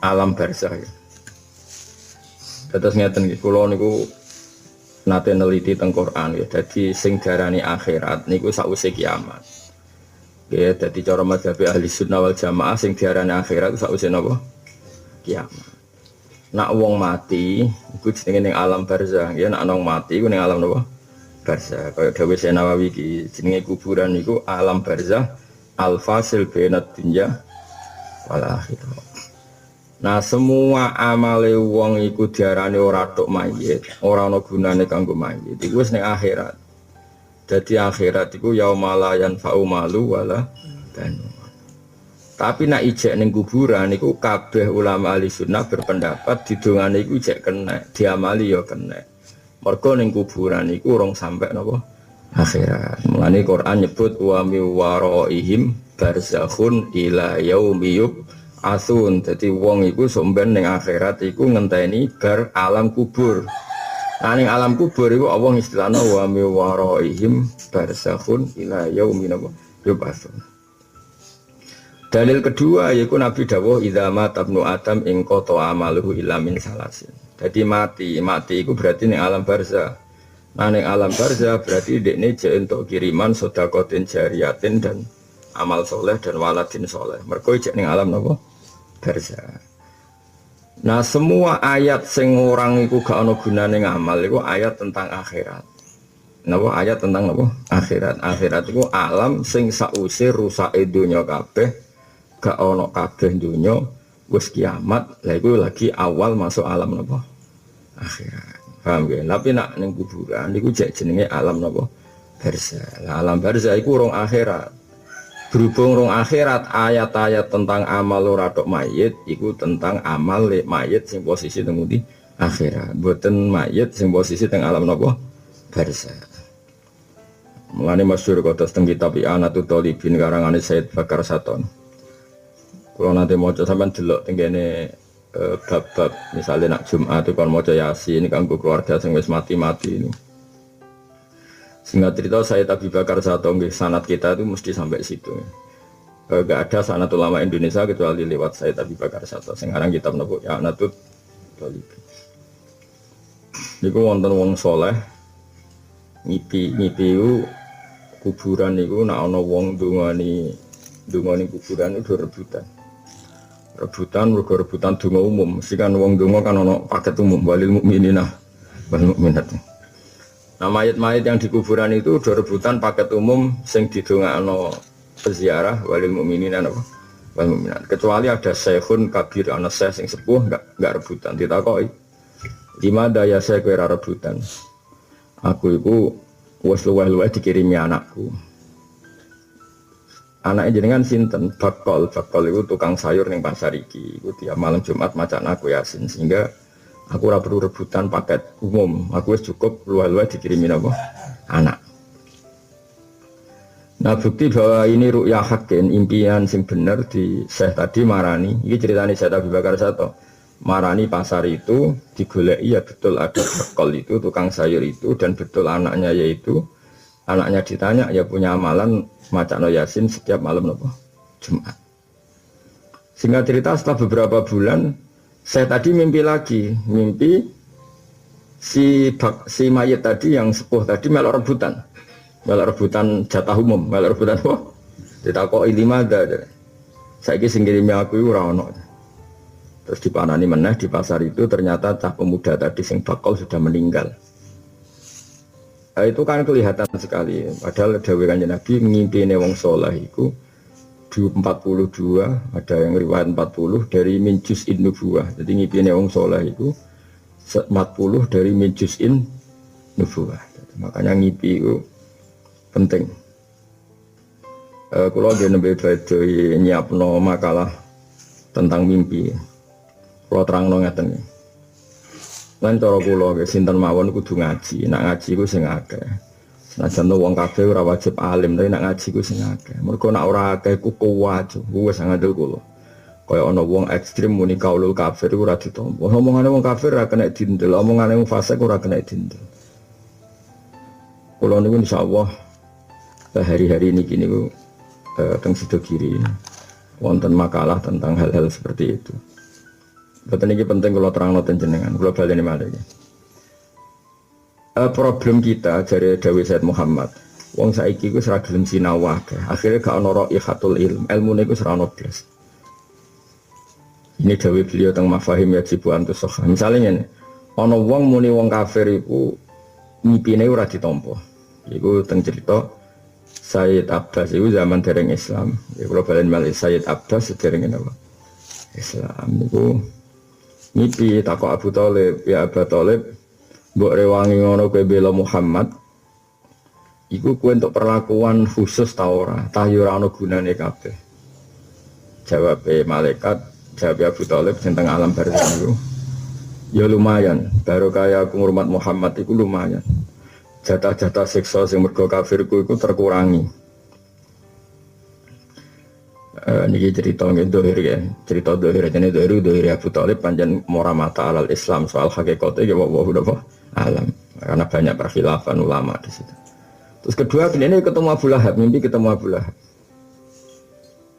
alam barzah. Terus ngeten nggih kula niku nate neliti teng Quran ya. Dadi sing diarani akhirat niku sakwise kiamat. Ya dadi cara mazhab ahli sunnah wal jamaah sing diarani akhirat itu sakwise napa? Kiamat. Nak wong mati iku jenenge ning alam barzah. Ya nak wong mati iku ning alam napa? Barzah. Kaya dawuh Syekh Nawawi iki jenenge kuburan niku alam barzah al-fasil bainad dunya wal akhirah. Nah semua amale wong iku diarani ora tok mayit, ora ana gunane kanggo mayit. Iku wis ning akhirat. Dadi akhirat iku yaumala yanfa'u malu wala banun. Tapi nek ijek ning kuburan iku kabeh ulama ahli sunnah berpendapat didongane iku ijek kena, diamali ya kena. Mergo ning kuburan iku urung sampe napa akhirat. Mulane Quran nyebut wa mi waraihim barzakhun ila yaumi asun. Jadi wong iku somben ning akhirat iku ngenteni bar alam kubur. Nah ning alam kubur iku Allah istilahna wa mi waraihim barzakhun ila yaumi yub'atsun. Dalil kedua yaitu Nabi dawuh idza mata ibnu adam ing qata amaluhu illa min salasin. Jadi mati iku berarti ning alam barzah. Nah ning alam barzah berarti dekne jek entuk kiriman sedekatin jariyatin dan amal soleh dan waladin soleh. Mergo jek ning alam napa? Barzah. Nah semua ayat sing orang iku gak ana gunane ngamal iku ayat tentang akhirat. Napa ayat tentang napa? Akhirat. Akhirat iku alam sing sause rusake donya kabeh, gak ana kabeh donya, wis kiamat. Lah iku lagi awal masuk alam napa? Akhirat. Paham ya? Tapi nak ning kuburan iku jek jenenge alam napa? Barzah. Lah alam barzah iku urung akhirat. Berhubung rong akhirat ayat-ayat tentang amal ora tok mayit iku tentang amal mayit sing posisi teng ndi akhirat, mboten mayit sing posisi teng alam napa barzah. Mulane masyhur kados teng kitab I'anatul Thalibin karangane Said Bakar Saton. Kula nate maca sampean delok teng kene bab-bab misale nak Jumat kon maca Yasin kanggo keluarga sing wis mati-mati ini. Singkat cerita saya Abu Bakar Sato sanad kita itu mesti sampai situ. Gak ada sanad ulama Indonesia kecuali lewat saya Abu Bakar Sato. Sekarang kitab nopo ya Natut Thalibin. Niku wonten wong soleh ngipi kuburan niku nak ana wong dungani kuburan itu rebutan. Mergo rebutan donga umum. Mesti kan wong donga kan ana paket umum walil mukminina wal mukminat. Nah mayit-mayit yang di kuburan itu udah rebutan paket umum sing didongakno peziarah walil mukminin wal mukminat. Kecuali ada syekhun kabir ana syekh sing sepuh enggak rebutan. Ditakoki, "Di mana ya saya kowe ora rebutan?" Aku iku wis luweh-luweh dikirimi anakku. Anaknya jenengan sinten? Bakol itu tukang sayur ning pasar iki. Iku tiap malam Jumat macan aku Yasin sehingga aku ora perlu rebutan paket umum. Aku wis cukup luwih-luwih dikirimin apa? Anak. Nah bukti bahwa ini ru'yah hakin, impian sing bener di Syekh tadi marani. Ini ceritanya Syekh Abu Bakar Sato. Marani pasar itu digoleki ya betul ada bekol itu, tukang sayur itu dan betul anaknya yaitu anaknya ditanya ya punya amalan macakno Yasin setiap malam apa? Jumat. Singkat cerita setelah beberapa bulan saya tadi mimpi lagi, mimpi si mayit tadi yang sepuh tadi melok rebutan jatah umum, melok rebutan apa? Ditakoki limada. Saiki sing ngirimi aku ora ono. Terus dipanani meneh di pasar itu ternyata cah pemuda tadi sing bakal sudah meninggal. Nah, itu kan kelihatan sekali. Padahal dawuh Kanjeng Nabi ngimpine wong saleh iku 42, ada yang riwayat 40 dari min juz'in nubuwah. Jadi ngipine wong saleh itu 40 dari min juz'in nubuwah. Makanya ngipi itu penting. Kula nembe badhe nyiapno makalah tentang mimpi. Kula terangno ngeten. Lan cara kula sinten mawon kudu ngaji. Nak ngaji ku sing akeh. Senajan wong kabeh ora wajib alim, tapi nak ngaji ku sing akeh. Mergo nak ora akeh ku kuwat, wis ngandel kula. Kaya ana wong ekstrem muni kaulul kafir ora ditampa. Omongane wong kafir ora kena dindel, omongane wong fasik ora kena dindel. Kula niku insyaallah hari-hari niki niku teng Sidogiri wonten makalah tentang hal-hal seperti itu. Betul ini penting kalau terang noten jenengan. Kalau balik ini malah ya. Problem kita dari Dawi Said Muhammad. Wong saiki ku ora gelem sinau wae. Akhire gak ono raihatul ilm. Ilmune ku ora ono blas. Ini Dawi beliau teng mafahim ya jibuan tu sokha. Misalnya ngene. Ana wong muni wong kafir iku mipine ora ditampa. Iku teng cerita Sayyid Abbas itu zaman dereng Islam. Ya kula balen malih Sayyid Abbas dereng napa? Islam niku mimpi takok Abu Thalib, ya Abu Thalib mbok rewangi ngono kowe bela Muhammad. Iku kowe untuk perlakuan khusus ta ora? Ta yo ora ono gunane kabeh. Jawabe malaikat, jawab Abu Thalib sing teng alam barzakh niku. Ya lumayan, baru kaya aku ngurmat Muhammad iku lumayan. Jatah-jatah siksa sing mergo kafirku iku terkurangi. Niki cerita dohir ya, cerita dohir ini dohir Abu Thalib panjang moramata alal Islam soal hakikatnya ya wabah alam karena banyak perkhilafan ulama di situ. Terus kedua ini ketemu Abu Lahab, mimpi ketemu Abu Lahab.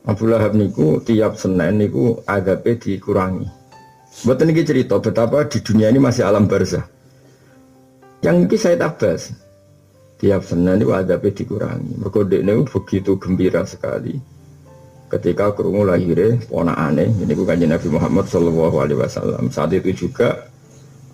Abu Lahab niku tiap Senin niku adabnya dikurangi. Buat niki cerita betapa di dunia ini masih alam barzah. Yang ini Sayyid Abbas tiap Senin niku adabnya dikurangi. Mergo dekne begitu gembira sekali. Ketika krungu lahire ponakane niku Kanjeng Nabi Muhammad sallallahu alaihi wasallam. Saat itu juga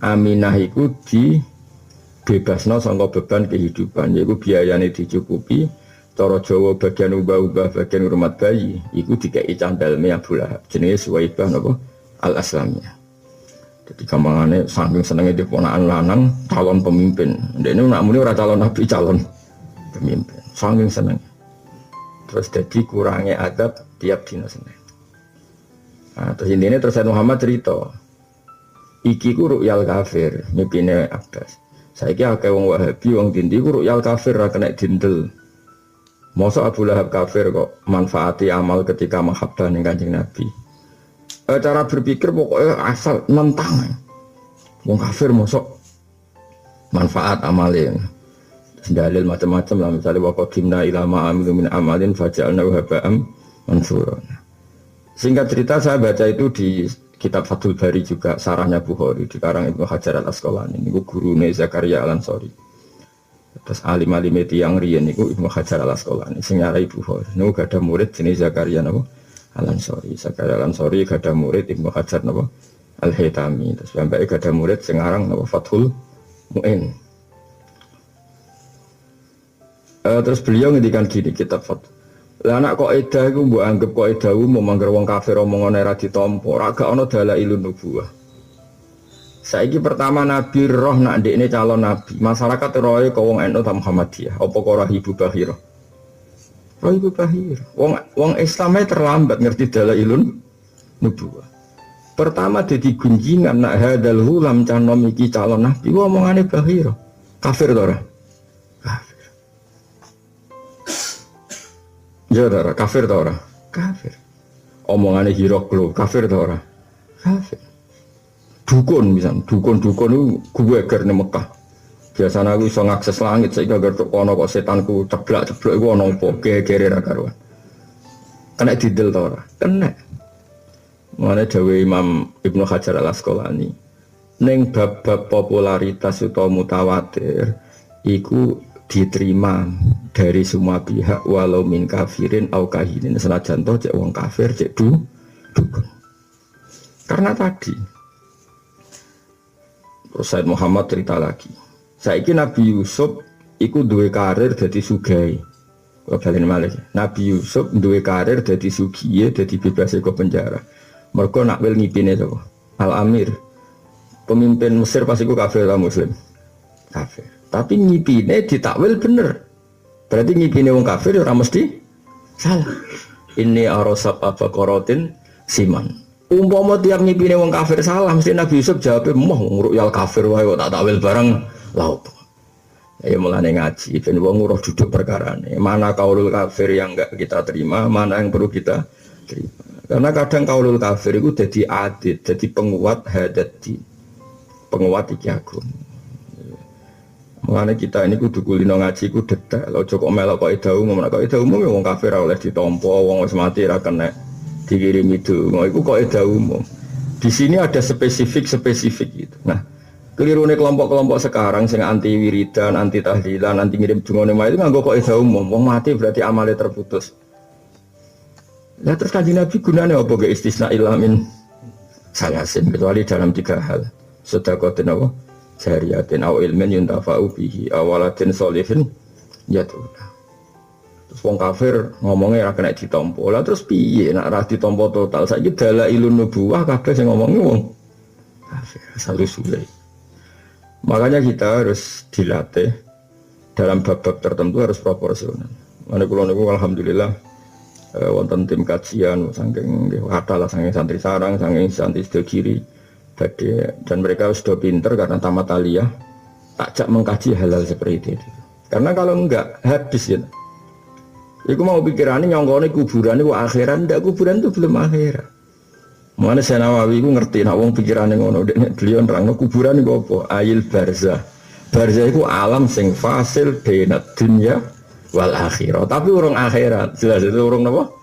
Aminah iku dibebasno saka beban kehidupan, yaiku biayane dicukupi, cara Jawa bagian ubah-ubah bagian hormat bayi iku dikei candalme Abu Lahab jenenge Suwaibah napa Al-Aslamiyah. Jadi gampangane saking senenge di ponakan lanang calon pemimpin. Ndekne nak muni ora calon nabi, calon pemimpin. Saking seneng. Terus jadi kurangnya adab tiap dina Senin. Nah, terus intinya terus Muhammad cerita, iki ku ru'yal kafir, mipine Abbas. Saiki akeh wong Wahabi wong dindi ku ru'yal kafir ra kena dindel. Masa Abu Lahab kafir kok manfaati amal ketika mahabbah ning Kanjeng Nabi. Cara berpikir pokoknya asal nentang. Wong kafir mosok manfaat amalin. Dalil macam-macam lah, misalnya waqadimna ila ma'amilu min amalin faja'alna haba'am mansura. Singkat cerita saya baca itu di kitab Fathul Bari juga sarahnya Bukhari di karang Ibnu Hajar Al-Asqalani niku gurune Zakaria Al-Ansari. Terus alim-alim tiyang riyen niku Ibnu Hajar Al-Asqalani sing nyarai Bukhari. Niku gadah murid jenis Zakaria napa Al-Ansari. Zakaria Al-Ansari gadah murid Ibnu Hajar napa Al-Haytami. Terus sampai gadah murid sing aran napa Fathul Mu'in. Terus beliau ngendikan gini kitab Fath. Lah anak kok edah iku mbok anggap kok edah umum mangger wong kafir omongane ra ditampa, ora gak ana dalailun nubuwah. Saiki pertama Nabi roh nak ndekne calon nabi. Masyarakat roe kok wong NU ta Muhammadiyah, apa kok Ibu Bahira? Roh Ibu Bahira. Wong Islamnya terlambat ngerti dalailun nubuwah. Pertama dadi gunjingan nak hadal hulam canom iki calon nabi, omongane Bahira. Kafir to ora? Ya ora kafir ta ora? Kafir. Omongane Hiroklo kafir ta ora? Kafir. Dukun misan, dukun-dukun itu gue ger ning Mekah. Biasanya aku iso ngakses langit saiki gak kono kok setanku ceblak-ceblok iku ana apa gegere ra karuan. Kena didel ta ora? Kena. Mane dawuh Imam Ibnu Hajar Al-Asqalani ning bab-bab popularitas utawa mutawatir iku diterima dari semua pihak walau min kafirin au kahinin senajan toh cek wong kafir cek dukun. Karena tadi Sayyid Muhammad cerita lagi. Saiki Nabi Yusuf iku duwe karir dadi sugih. Kok balen malih. Nabi Yusuf duwe karir dadi sugih, dadi bebas saka penjara. Mergo nak wil ngipine sapa? Al-Amir. Pemimpin Mesir pas iku kafir ta muslim? Kafir. Tapi ngipine ditakwil bener. Berarti ngipine wong kafir ora mesti salah. Ini arosab abaqaratin siman. Umpama tiap ngipine wong kafir salah, mesti Nabi Yusuf jawab, "Moh ngruyal kafir wae kok tak takwil bareng laut." Ya mulane ngaji ben wong nguruh duduk perkarane. Mana kaulul kafir yang enggak kita terima, mana yang perlu kita terima. Karena kadang kaulul kafir itu jadi adit, jadi penguat hadati. Penguat iki agung. Mulane kita ini kudu kulino ngaji ku detail. Aja kok melok kok ida umum, kok ida umum wong kafir ora oleh ditampa, wong wis mati ra kena dikirim itu. Iku kok ida umum. Di sini ada spesifik gitu. Nah, keliru nih kelompok-kelompok sekarang sing anti wiridan, anti tahlilan, anti ngirim dungane itu nganggo kok ida umum. Wong mati berarti amale terputus. Lah terus Kanjeng Nabi gunane apa ge istisna ilamin salasin kecuali dalam 3 hal. Sedaqatin apa? Jariyatin au ilmin yuntafa'u bihi awaladin sholihin yatuna. Terus wong kafir ngomongnya ora kena ditampa. Lah terus piye nek ora ditampa total? Saiki dalailun nubuwah kabeh sing ngomongi wong kafir. Salus-salus. Makanya kita harus dilatih dalam bab-bab tertentu harus proporsional. Mana kula niku alhamdulillah wonten tim kajian saking kata lah saking santri sarang, saking santri sedo kiri. Dan mereka sudah pinter karena tamat aliyah takjak mengkaji hal-hal seperti itu. Karena kalau enggak habis ya. Iku mau pikirannya nyongkone kuburan itu akhiran, ndak kuburan itu belum akhirat. Mana saya Nawawi ku ngerti nak wong pikirannya ngono, dekne beliau nerangno kuburan iku apa? Ail barzah. Barzah iku alam sing fasil bainad dunya wal akhirah. Tapi urung akhirat. Jelas itu urung napa?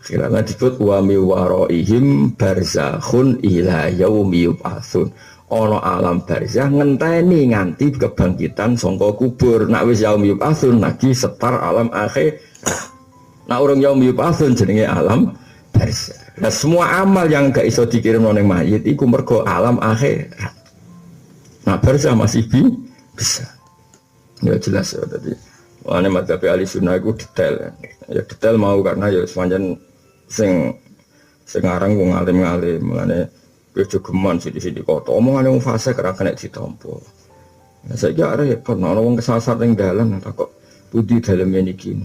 Akhirat disebut wa mi waraihim barzakhun ila yaumi yub'atsun. Ana alam barzah ngenteni nganti kebangkitan saka kubur. Nak wis yaumi yub'atsun lagi setar alam akhir. Nak urung yaumi yub'atsun jenenge alam barzah. Nah semua amal yang gak iso dikirim ning mayit iku mergo alam akhirat. Nah barzah masih bisa. Ya jelas ya tadi. Wane madzhab ahli sunnah iku detail. Ya detail mau karena ya sepanjang sing aran wong alim-alim mulane kowe jogeman sithik-sithik kota omongane wong fase kira kena ditampa. Nah saiki arep ana wong kesasar ning dalan tak kok pundi daleme niki.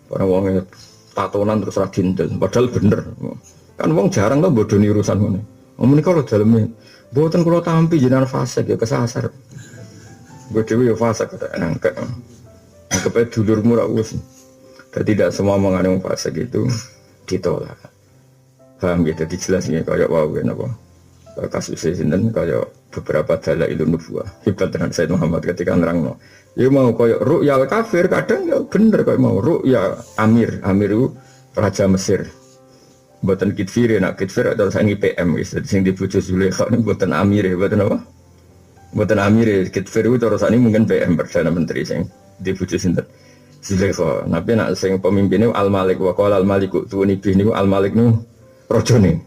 Para wong tatonan terus ra dindel padahal bener. Kan wong jarang to bodoni urusan ngene. Menika lho daleme mboten kula tampi jenengan fase ya kesasar. Gue dhewe ya fase kata nangkep. Nangkep dulurmu ra wis. Jadi tidak semua mengandung fase gitu ditolak. Paham gitu dijelasin kayak wow kenapa kasus sinten kayak beberapa dalailun nubuwah hebat dengan Said Muhammad ketika nerangno ya mau kayak ru'ya kafir kadang ya bener kayak mau ru'ya Amir itu raja Mesir mboten Kitfir nak Kitfir atau sangi PM wis sing dibojo Zulaikha niku mboten Amir mboten apa mboten Amir Kitfir itu terus ini mungkin PM Perdana Menteri sing dibojo sinten Zulaikha. Nabi nak sing pemimpinnya Al-Malik wa qala Al-Maliku tuwuni bih niku Al-Malik niku rajane.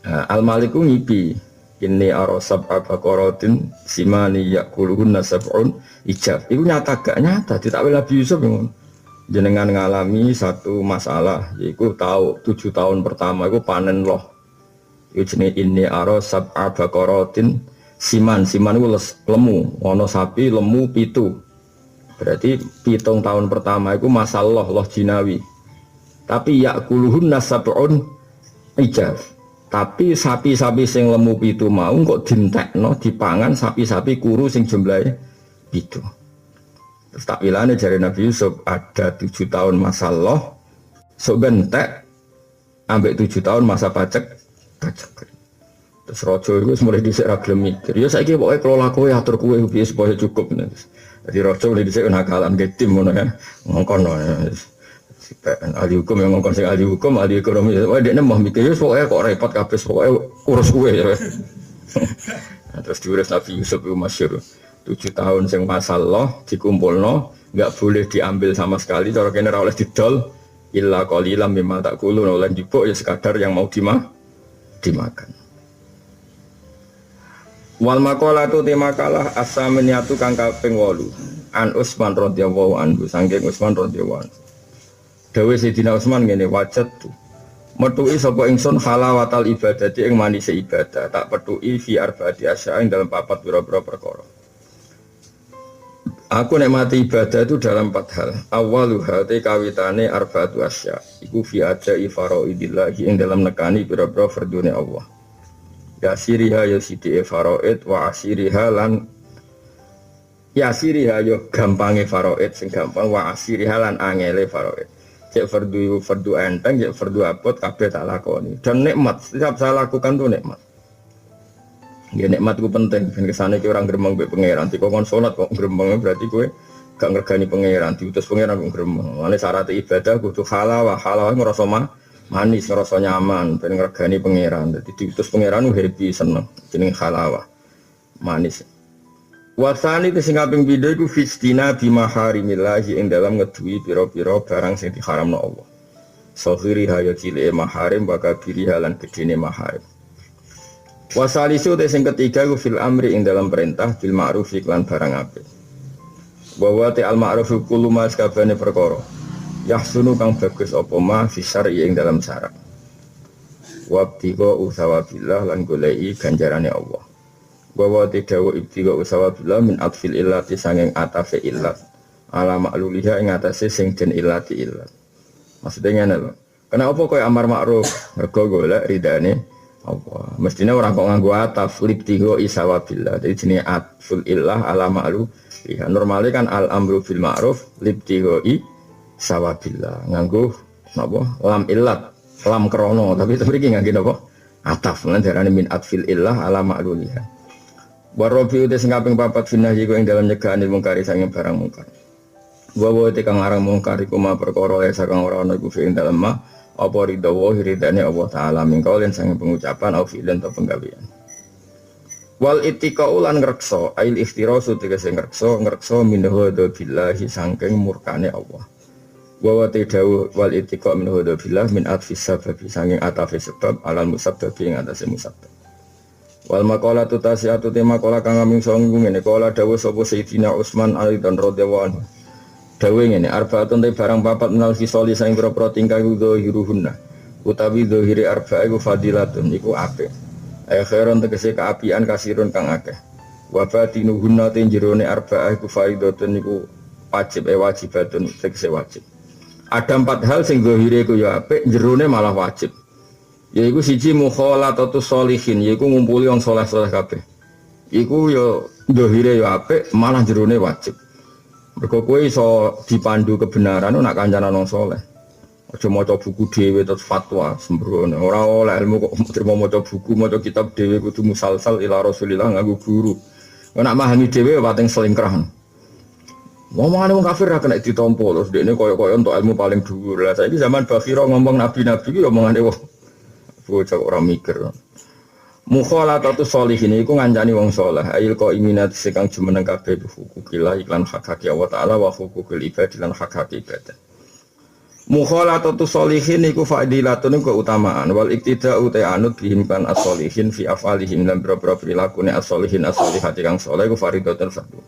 Al-Maliku ngipi ini arasab abaqaratin simani yaquluhunna sab'un ijab. Iku nyata gak nyata ditakwil Nabi Yusuf ngono. Jenengan ngalami satu masalah yaiku tahu 7 tahun pertama iku panen loh. Iku jenenge ini arasab abaqaratin siman iku lemu, ana sapi lemu 7. Berarti 7 tahun pertama itu masalah loh jinawi. Tapi yaquluhun nasabun ijaz. Tapi sapi-sapi sing lemu 7 mau kok dintekno dipangan sapi-sapi kuru sing jumlahe 7. Terus takwilane jare Nabi Yusuf ada 7 tahun masalah sok bentek ambek 7 tahun masa pajak. Terus raja itu mulai dhisik ra gelem mikir. Ya saiki pokoke kelola kowe atur kowe piye supaya cukup. Jadi rojo boleh dhisik nakalan ke tim ngono kan. Ngongkon ahli hukum yang ngongkon sing ahli hukum, ahli ekonomi. Wah dekne mah mikir wis pokoke kok repot kabeh pokoke urus kowe ya. Terus diurus Nabi Yusuf itu masyhur. 7 tahun sing masalah dikumpulno, enggak boleh diambil sama sekali cara kene ora oleh didol illa qalilan mimma takulun oleh njupuk ya sekadar yang mau dimakan. Wal maqalatu temakalah as-saminiyatu kang kaping 8 an Utsman radhiyallahu anhu saking Utsman radhiyallahu anhu. Dawe Sayyidina Utsman ngene wajat metuki sapa ingsun halawatal ibadati ing manise ibadah tak petuki fi arbaati asyain dalam 4 pira-pira perkara. Aku nikmati ibadah itu dalam 4 hal. Awwaluha te kawitane arbaatu asya iku fi ajai faraidillah ing dalam nekani pira-pira fardune Allah. Yasiriha ya sidi faraid wa asiriha lan yasiriha yo gampange faraid sing gampang wa asiriha lan angele faraid. Cek fardu enteng, cek fardu abot kabeh tak lakoni. Dan nikmat setiap saya lakukan tuh nikmat. Ya nikmat ku penting. Ben kesane ki orang gremeng mbek pangeran. Dikon salat kok gremeng berarti kowe gak ngergani pangeran, diutus pangeran kok gremeng. Mane syarat ibadah kudu halal, halal ngrasa manis ngerasa nyaman ben ngregani pangeran. Dadi diutus pangeran happy seneng jeneng halawah. Manis. Wasani itu sing kaping pindho iku fistina bimaharimillahi ing dalam ngeduwi pira-pira barang sing diharamno Allah. Sohiri haya cilike maharim bakal biri halan gedene maharim. Wasalisu te sing ketiga ku fil amri ing dalam perintah bil ma'ruf iklan barang apik. Wa te al ma'ruf kullu ma sakabane perkara. Yahsunu kang bagus apa ma fi syar'i ing dalam syarat. Wa tiqa usawabillah lan goleki ganjarane Allah. Wa te dawu ibtiqa usawabillah min atfil illati sanging atafe illat. Ala ma'luliha ing atase sing den illati illat. Maksudnya ngene lho. Kenapa koyo amar ma'ruf mergo golek ridane Allah. Mestinya orang kok nganggo ataf libtigo isawabillah. Jadi jenis atful illah ala ma'lu. Ya, normalnya kan al amru bil ma'ruf libtigo isawabillah. Nganggo napa? Lam illat, lam krono. Tapi mriki nganggo napa? Ataf. Lan darane min atfil illah ala ma'luliha. Wa rabiu te sing kaping 4 finah iku ing dalam nyegahane mungkari sange barang mungkar. Wa te kang aran mungkar iku ma perkara ya sakang ora ana iku ing dalem ma apa ridha wa ridane Allah taala mingkaulin sange pengucapan au fi'lan atau penggawean. Wal ittiqa'u lan ngrekso ail iftirasu tegese ngrekso minhu billahi sangking murkane Allah. Wa ta'dawu wal ittiqa' minhu billah min atfis sababi sanging atafe sebab alal musabbabi ing atase musabbab. Wal maqalatu tasiatu tema qala kang ngaming songu ngene qala dawuh sapa Sayyidina Utsman radhiyallahu anhu. Dawe ngene arbaatun te barang papat menal fisoli saing pro tingkah zahiruhunna utawi zahiri arba'a iku fadilatun iku apik khairon tegese kaapian kasirun kang akeh wa batinuhunna te jerone arba'a iku faidatun iku wajib wajibatun tegese wajib. Ada 4 hal sing zahire iku ya apik jerone malah wajib, yaiku siji mukhalatatus sholihin yaiku ngumpuli wong saleh-saleh kabeh iku ya zahire ya apik malah jerone wajib. Mergo kowe iso dipandu kebenaran nak kancanan wong saleh. Aja maca buku dhewe terus fatwa sembrono. Ora oleh ilmu kok terima maca buku, maca kitab dhewe kudu musalsal ila Rasulillah nganggo guru. Nek memahami dhewe pating selingkrah. Ngomongane wong kafir ra kena ditampa terus dekne koyo-koyo entuk ilmu paling dhuwur. Lah saiki zaman Bakhira ngomong nabi-nabi ki omongane wong bocah ora mikir. Mukhalatatu sholihin iku ngancani wong saleh ail qaiminat sekang jumeneng kabeh hukukillah iklan hak-hak Allah taala wa hukukul ibad lan hak-hak ibadah. Mukhalatatu sholihin iku fadilatun keutamaan wal iktida'u ta'anut bihim kan as-sholihin fi af'alihim lan boro prilakune as-sholihin as-sholihati kang saleh iku fardhatun fardhu.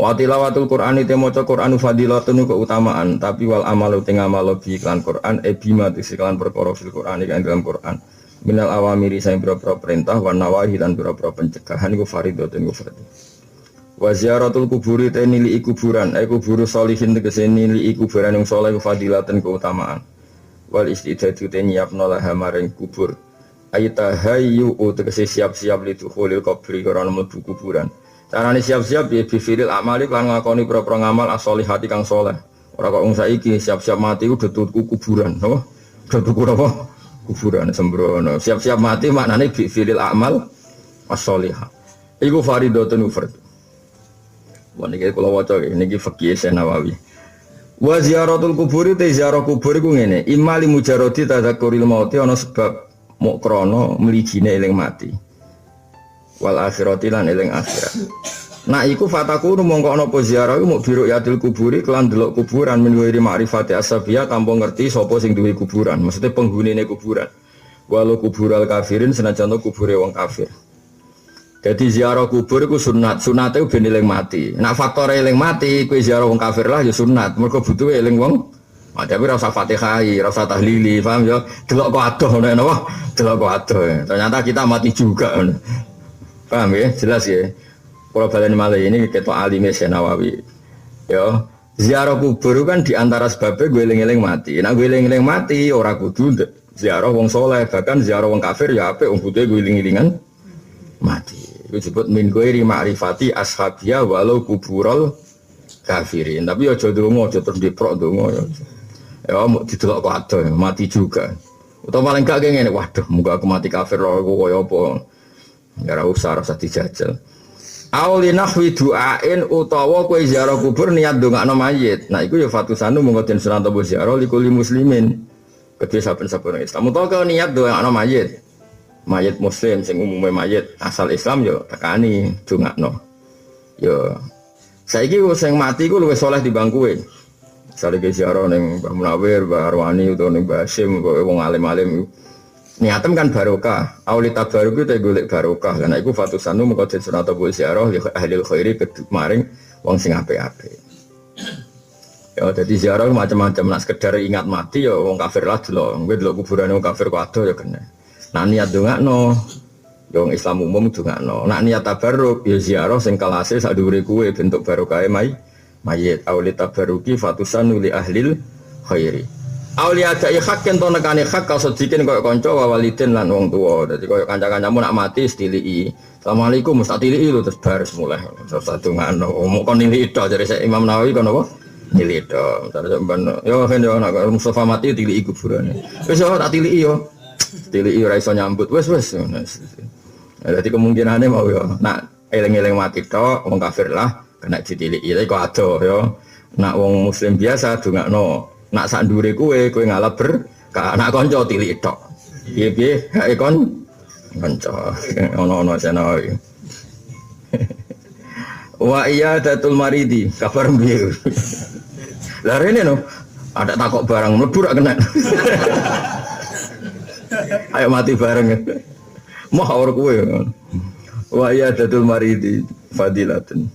Wa tilawatul Qur'ani te maca Qur'anu fadilatun keutamaan tapi wal amalu te ngamal bi iklan Qur'an bima tiklan perkara fil Qur'ani kan dalam Qur'an. Minal awamiri sang boro-boro perintah wa nawahi lan boro-boro pencegahan iku fardhatun iku fardhu. Wa ziyaratul kuburi te nili kuburan kuburu sholihin tegese nili kuburan yang saleh iku fadilatun keutamaan. Wal istidadu te nyiapno laha maring kubur. Ayatahayyu tegese siap-siap lidukhulil qabri karena mlebu kuburan. Carane siap-siap ya bifiril amali lan nglakoni boro-boro ngamal as-sholihati kang saleh. Ora kok wong saiki siap-siap mati ku tuku kuburan, napa? Tuku apa? Kuburan sembrono. Siap-siap mati maknane bi filil amal as-sholihah. Iku fardhatun fardhu. Wa niki kula waca niki fikih Nawawi. Wa ziyaratul kuburi te ziarah kubur iku ngene, imali mujarradi tadzakuril mauti ana sebab mok krana mligine eling mati. Wal akhirati lan eling akhirat. Nah iku fataku mongko ana apa ziarah iku mok biru yatil kuburi kelan delok kuburan min wiri ma'rifati asabiyah tanpa ngerti sapa sing duwe kuburan, maksudnya penghunine kuburan. Walau kubural kafirin senajan kubure wong kafir. Jadi ziarah kubur iku sunat, sunate ben eling mati. Nak faktor eling mati kuwi ziarah wong kafir lah ya sunat, mergo butuhe eling wong. Tapi ora usah Fatihah, ora usah tahlili, paham ya? Delok kok adoh ngono napa? Delok kok adoh. Ternyata kita mati juga ngono. Paham ya? Jelas ya. Kalau baleni malih ini ketok alime Nawawi. Ya, ziarah kubur kan diantara sebabnya gue eling-eling mati. Nah gue eling-eling mati ora kudu ziarah wong soleh, bahkan ziarah wong kafir ya apik wong butuhe gue eling-elingan mati. Itu disebut min ghairi ma'rifati ashabiyah walau kuburul kafirin. Tapi aja ndonga, aja terus diprok ndonga ya. Ya mau didelok kok adoh mati juga. Utawa paling gak ngene, waduh muga aku mati kafir lho koyo apa. Ya ora usah dijajal. Auli nahwi du'ain utawa kowe ziarah kubur niat ndongakno mayit. Nah iku ya fatusanu monggo den sunat apa ziarah likuli muslimin. kedua saben-saben Islam. Utawa niat doa ana mayit. Mayit muslim sing umume mayit asal Islam yo tekani dongakno. Yo saiki sing mati ku luwih saleh timbang kowe. Misale ge ziarah ning Mbah Munawir, Mbah Arwani utawa ning Mbah Hasyim kok wong alim-alim niatem kan barokah. Auli tabaruk itu golek barokah. Karena iku fatusanu mengko den sunatul ziarah li ahli khairi maring wong sing apik-apik. Ya dadi ziarah macam-macam, nak sekedar ingat mati ya wong kafir lah delok. Kowe delok kuburane wong kafir kok ado ya kena. Nak niat ndongakno ya wong Islam umum ndongakno. Nak niat tabarruk ya ziarah sing kelase sak dhuwure kowe bentuk barokah mayit. Auli tabarruki fatusanu li ahli khairi. Aulia ada hak yang to nekane hak kau sedikit koyo kanca walidin lan wong tuwa. Dadi koyo kanca-kancamu nak mati stiliki. Assalamualaikum mesti tiliki lho terus baris mulai. Terus sadungano omong kon niliki tok jare Imam Nawawi kon apa? Niliki tok. Terus ben yo ben yo nak Mustafa mati tiliki kuburane. Wis yo tak tiliki yo. Tiliki ora iso nyambut. Wis. Dadi kemungkinane mau yo nak eling-eling mati tok wong kafir lah kena ditiliki. Iki kok ado yo. Nak wong muslim biasa dongakno. Nak sak ndure kowe ngalap nak kanca tilik tok. Piye-piye hake kon kanca ono senawi. Wa iya datul maridi kabar mbiye. Lah rene no ada takok barang mlebu rak kena. Ayo mati bareng. Moh ora kowe. Wa iya datul maridi fadilatun.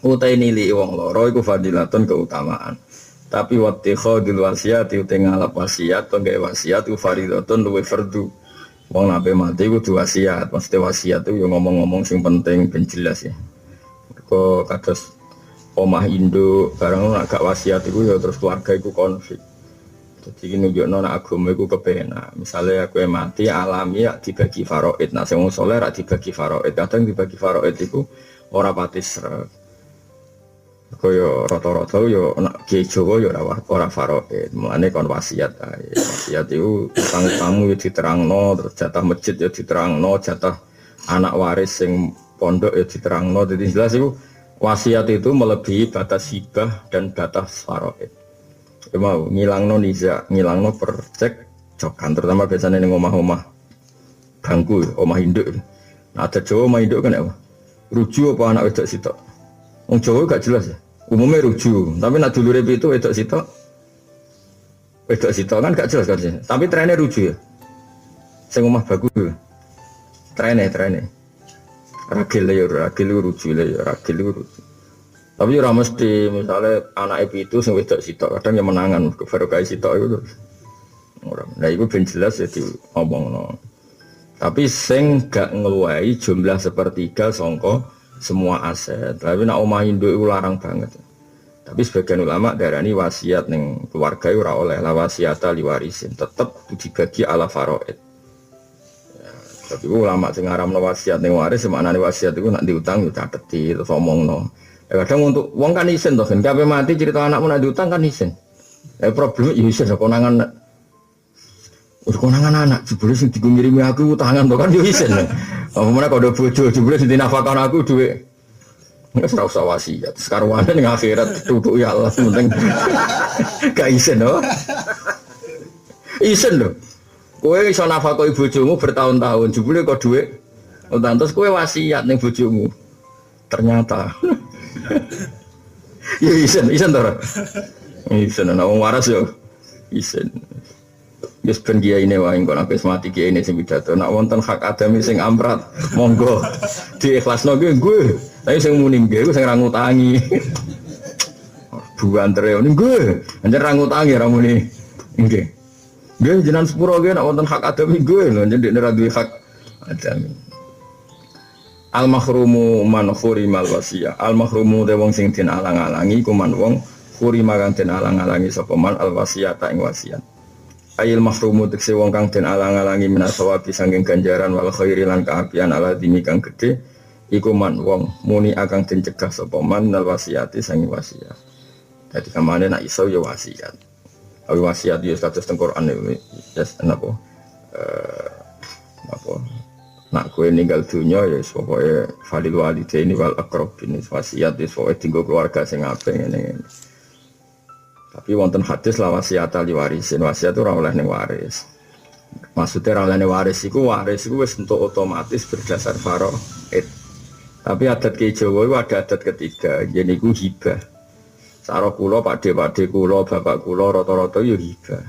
Utai nili wong loro iku fadilatun keutamaan. Tapi waktu khodul wasiat itu ngalap wasiat, penggawe wasiat itu faridatun luwe fardu. Wong nabi mati itu wasiat, maksudnya wasiat itu yang ngomong-ngomong sing penting ben jelas ya. Kok kados omah induk barang agak wasiat itu ya terus keluarga itu konflik. Jadi nunjukno nek agama iku kepenak. Misale aku mati alami ya dibagi faraid. Nah sing wong saleh ra dibagi faraid. Kadang dibagi faraid iku ora pati sreg. Kaya rata-rata yo nak kiai Jawa yo ora faraid. Mulane kon wasiat ae. Wasiat iku utang-utangmu yo diterangno, terus jatah masjid yo diterangno, jatah anak waris sing pondok yo diterangno. Dadi jelas iku wasiat itu melebihi batas hibah dan batas faraid. Mau ngilangno niza, ngilangno percek cokan terutama biasanya ning omah-omah bangku, omah induk. Nah, ada Jawa omah induk kan apa? Ruju apa anak wedok sitok? Wong Jawa gak jelas ya. Umumnya ruju, tapi nak dulure itu wedok sitok kan gak jelas kan sih. Tapi trennya ruju ya. Sing omah bagus. Trennya. Ragil ruju ya, ragil ruju. Tapi ora mesti misalnya anak itu sing wedok sitok kadang yang menangan ke barokah sitok itu. Ora. Nah iku ben jelas ya diomongno. Tapi sing gak ngeluahi jumlah sepertiga sangka semua aset. Tapi nak omah induk itu larang banget. Tapi sebagian ulama darani wasiat ning keluarga ora oleh la wasiata liwarisin, tetep dibagi ala faraid. Ya, tapi ulama sing ngaramno wasiat ning waris maknane wasiat iku nak diutang yo cateti terus omongno. Kadang untuk wong kan isin to, kan kabeh mati cerita anakmu nak diutang kan isin. Problem yo isin konangan. Konangan anak jebule sing digungirimi aku utangan to kan yo isin. Apa meneh kok do bojo jebule sing dinafakon aku dhuwit. Nek ora usah wasiat. Sekarwane ning akhirat tutuk ya Allah penting. Gak isin to. Isin lho. Kowe iso nafakoi bojomu bertahun-tahun jebule kok dhuwit utang terus kowe wasiat ning bojomu. Ternyata ya isin to. Isin ana wong waras yo. Isin. Wis ben kiai ne wae kok nek mati kiai ne sing pidato nek wonten hak adami sing amrat monggo diikhlasno nggih. Tapi sing muni nggih sing ra ngutangi. Buantere nggih, anjen ra ngutangi ra muni nggih. Nggih jenengan sepuro nggih nek wonten hak adami nggih lho anjen dekne ra duwe hak adami. Al mahrumu man khurimal wasiyah. Al mahrumu de wong sing den alang-alangi ku man wong khurima kang den alang-alangi sapa man al wasiyata ing wasiat. Ayil mahrumu tekse wong kang den alang-alangi minasawabi sanging ganjaran wal khairi lan kaapian ala dimi kang gedhe iku man wong muni akang den cegah sapa man nal wasiati sanging wasiat. Dadi kamane nek iso ya wasiat. Awi wasiat ya status teng Quran iki yes napa nak kowe ninggal dunya ya pokoke falil walidaini wal aqrabin wasiat wis pokoke dienggo keluarga sing apik ngene. Tapi wonten hadis la wasiat li warisin. Wasiat itu ora oleh ning waris. Maksudnya ora oleh ning waris iku wis untuk otomatis berdasar faraid. Tapi adat ke Jawa itu ada adat ketiga, yaitu hibah. Saro kula, pakde kula, bapak kula rata-rata yo hibah.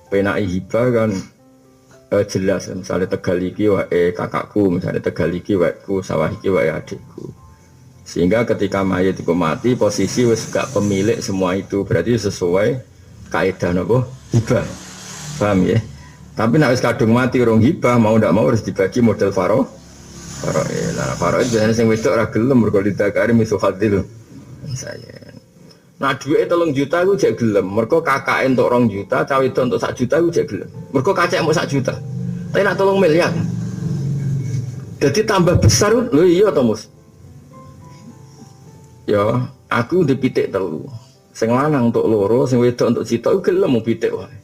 Penake hibah kan jelas, misalnya Tegal iki wae kakakku, misalnya Tegal iki waeku, sawah iki wae adikku. Sehingga ketika mayit itu mati, posisi wis gak pemilik semua itu, berarti sesuai kaidah napa hibah. Paham ya? Tapi nek wis kadung mati urung hibah, mau ndak mau harus dibagi model faraid. Faraid biasanya sing wedok ora gelem mergo lidakari misu hadil. Saya. Nah duit 3 juta aku jek gelem, mergo kakak entuk 2 juta, cawe itu untuk 1 juta aku jek gelem. Mergo kacek mau 1 juta. Tapi nak 3 miliar. Jadi tambah besar lho iya to, Mus. Ya, aku dipitik 3. Sing lanang untuk loro, sing wedok untuk sitok gelem mau pitik wae.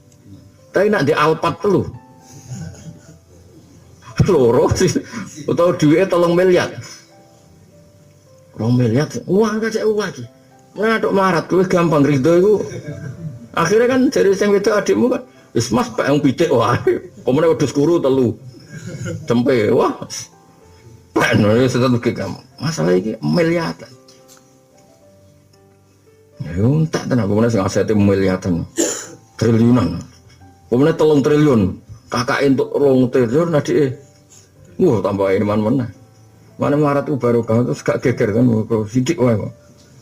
Tapi nak di Alpat 3. Loro sih, atau duit 3 miliar. 2 miliar, uang kacek uang lagi. Ngaduk marat, gue gampang rido itu. Akhirnya kan dari sing wedok adikmu kan, wis mas pak yang pitik wah, komene wedhus kuru 3. Tempe wah. Pak no setan ke kamu. Masalah iki miliaran. Ya entek tenan komene sing asete miliaran. Triliunan. Komene 3 triliun. Kakak entuk 2 triliun adike. Wah, tambah iman meneh. Mana marat itu baru kau terus gak geger kan, sidik wae kok.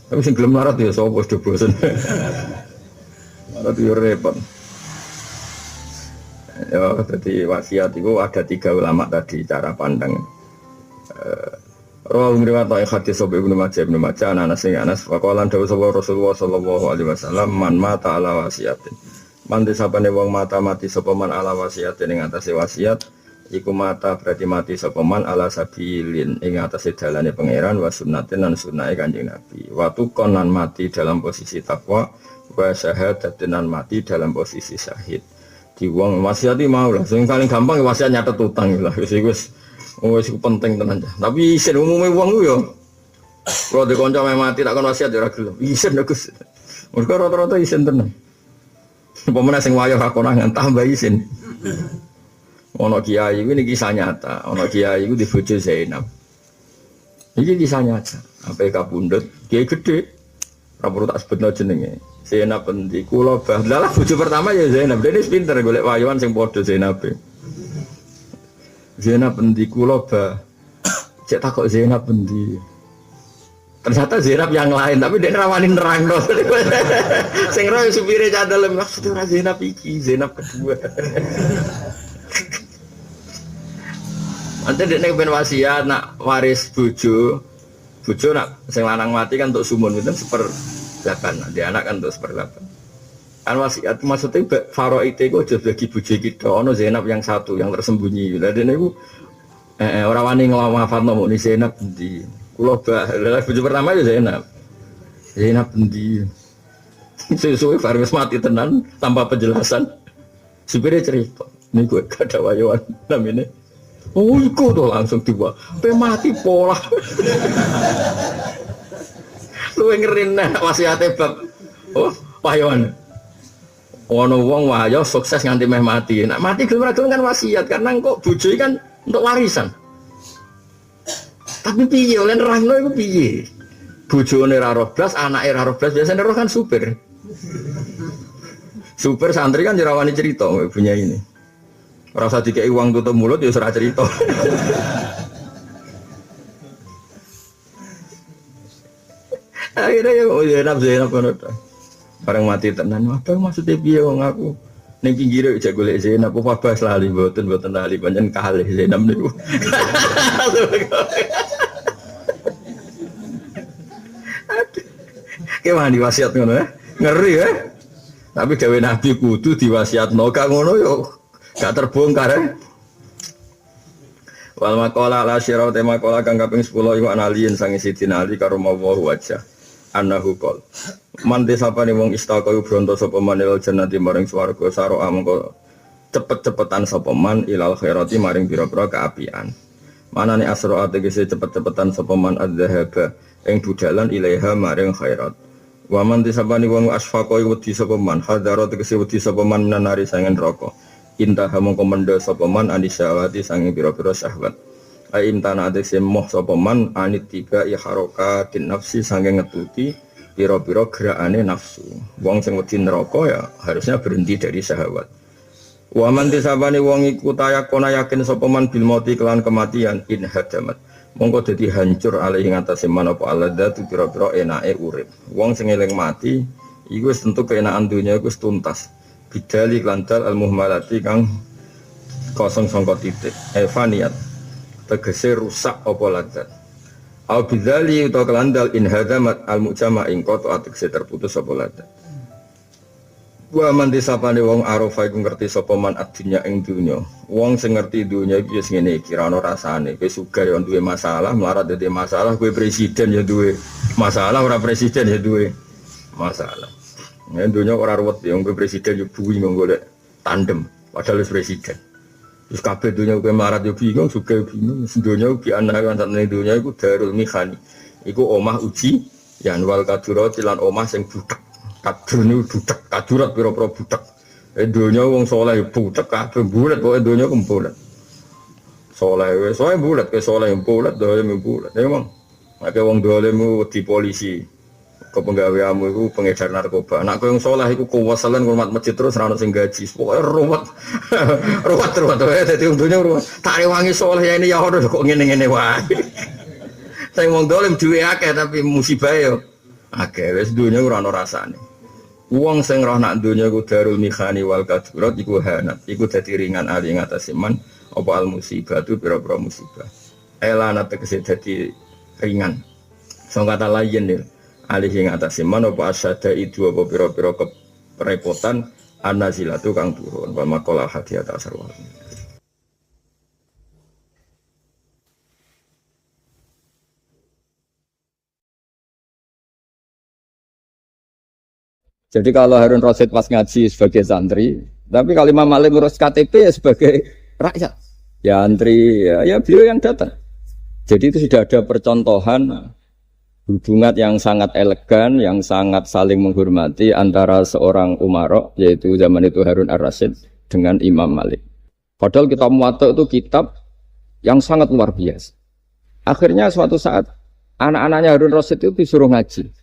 Tapi sing gelem marat ya sapa sudah bosen. Marat yo repot. Ya, jadi wasiat itu ada 3 ulama tadi cara pandang. Rawi riwayat hadis Ibnu Majah Anas faqalan dawu Rasulullah sallallahu alaihi wasallam man mata ala wasiatin. Man disapane wong mati sapa man ala wasiatin ing atase wasiat. Iku mata berarti mati sapa man ala sabilin ing atase dalane pangeran wa sunnatin lan sunnahe Kanjeng Nabi. Watu konan mati dalam posisi takwa wa syahadatin lan mati dalam posisi syahid. Di wong wasiati mau lah sing paling gampang wasiat nyatet utang lah wis penting tenan. Tapi isin umume wong ku yo kalau di kanca mati tak kon wasiat yo ora gelem. Isin Gus. Mergo rata-rata isin tenan. Pemene sing wayah konangan tambah isin. Ono kiai ini kisah nyata. Ono kiai itu di bojo Zainab. Ini kisah nyata. Sampai kabundut kiai gede. Ora perlu tak sebutno jenenge. Zainab endi kula bah. Lah bojo pertama ya Zainab. Dene pinter golek wayuan sing padha Zainab. Zainab endi kula bah. Cek takok Zainab endi. Ternyata Zainab yang lain tapi dia rawani nerangno. Sing ro supire cadel maksud ora Zainab iki, Zainab kedua. Nanti dia ben wasiat nak waris bojo nak sing lanang mati kan untuk sumun itu 1/8, dia anak kan untuk 1/8. Kan wasiat maksudnya faraid itu aja bagi bojo kita, ono Zainab yang satu yang tersembunyi. Lah dene iku ora wani nglafatno muk ni Zainab endi. Kula bah bojo pertama ya Zainab. Zainab endi. Sesuai Faris mati tenan tanpa penjelasan. Supirnya cerita, niku gak ada wayuan namanya. Oh, iku tuh langsung tiba. Pe mati pola. Lu ngerin wasiate bab. Oh, wayuan. Ono wong wayo sukses nganti meh mati. Nak mati gelem kan wasiat karena kok bojo kan untuk warisan. Tapi piye oleh nerangno iku piye? Bojone ra roh blas, anake ra roh blas, biasane roh kan supir. Supir santri kan jerawani cerita punya ini. Rasa dikei uang tutup mulut ya serah cerita. Akhirnya ya Zainab kan bareng mati tenan. Apa maksudnya piye wong aku ning pinggire aja golek Zainab apa bahas lali mboten lali pancen kalih Zainab niku. Kewan diwasiat ngono ya. Ngeri ya. Tapi dewe Nabi kudu diwasiatno gak ngono yo gak terbongkar ya. Wal maqala la syirau tema qala kang kaping 10 iku analiin sang Sidina Ali karo mawu wajah annahu qol man desapane wong istaqo bronto sapa manil jannati maring swarga saro amangka cepet-cepetan sapa man ilal khairati maring pira-pira kaapian manane asra tegese cepet-cepetan sapa man adzahaba ing budalan ilaiha maring khairat Wa man tisabani wong asfaqa wedi sapa man hadara tegese wedi sapa man minanari sangen neraka intaha mongko mendho sapa man anisawati sange pira-pira syahwat ai imtana tegese moh sapa man anitiba iharakatin nafsi sange ngetuti pira-pira gerakane nafsu wong sing wedi neraka ya harusnya berhenti dari syahwat. Wa man tisabani wong iku tayakona yakin sapa man bil mauti kelan kematian in hadamat mongko dadi hancur alih ing atase manapa aladzatu pira-pira enake urip. Wong sing eling mati iku wis tentu keenakan dunya iku wis tuntas. Bidali lantal al-muhmalati kang kosong sangka titik. Evaniat tegese rusak apa ladzat. Au bidzali utawa kelandal in hadamat al-mujama ing qata tegese terputus apa ladzat. Wa man disapane wong arafa iku ngerti sapa man adunya ing dunya. Wong sing ngerti dunya iki wis ngene iki ra ono rasane. Kowe sugih yo duwe masalah, melarat dadi masalah, kowe presiden ya duwe masalah, ora presiden ya duwe masalah. Nek dunya ora ruwet yo kowe presiden yo buwi golek tandem padahal wis presiden. Terus kabeh dunya kowe melarat yo bingung, sugih bingung. Dunya ugi ana kan satene dunya iku darul mikhani. Iku omah uji yan wal kadura lan omah sing budhek. Kadur ini budak, kadurat pira-pira budak. Dunia wong soleh budak, kabeh bulat, pokoknya dunia kumpulat. Soleh bulat, ke soleh bulat, dolim bulat. Memang, ada wong dolim di polisi, ke penggaweamu itu pengedar narkoba. Nak yang soleh itu kuwasalan hormat masjid terus rano sing gaji. Pokoknya ruwet, ruwet. Jadi dunia ruwet. Tak rewangi soleh ya ini ya udah kok ngene wae. Saya wong dolim duwe akeh tapi musibah yo. Akeh wis dunia ora ono rasane. Wong sing roh nak dunya iku darul mikhani wal kadurat iku hanat iku dadi ringan ali ngatasi man apa al musibah tu pira-pira musibah elana tegese dadi ringan sing kata lain ali ngatasi man apa asyada itu apa pira-pira kerepotan anazilatu kang turun wa maqala hadiyat asarwa. Jadi kalau Harun Rasid pas ngaji sebagai santri, tapi kalau Imam Malik ngurus KTP ya sebagai rakyat, ya antri, ya beliau yang datang. Jadi itu sudah ada percontohan hubungan yang sangat elegan, yang sangat saling menghormati antara seorang Umarok, yaitu zaman itu Harun Ar-Rasyid dengan Imam Malik. Padahal kitab Muwatta itu kitab yang sangat luar biasa. Akhirnya suatu saat anak-anaknya Harun Rasyid itu disuruh ngaji.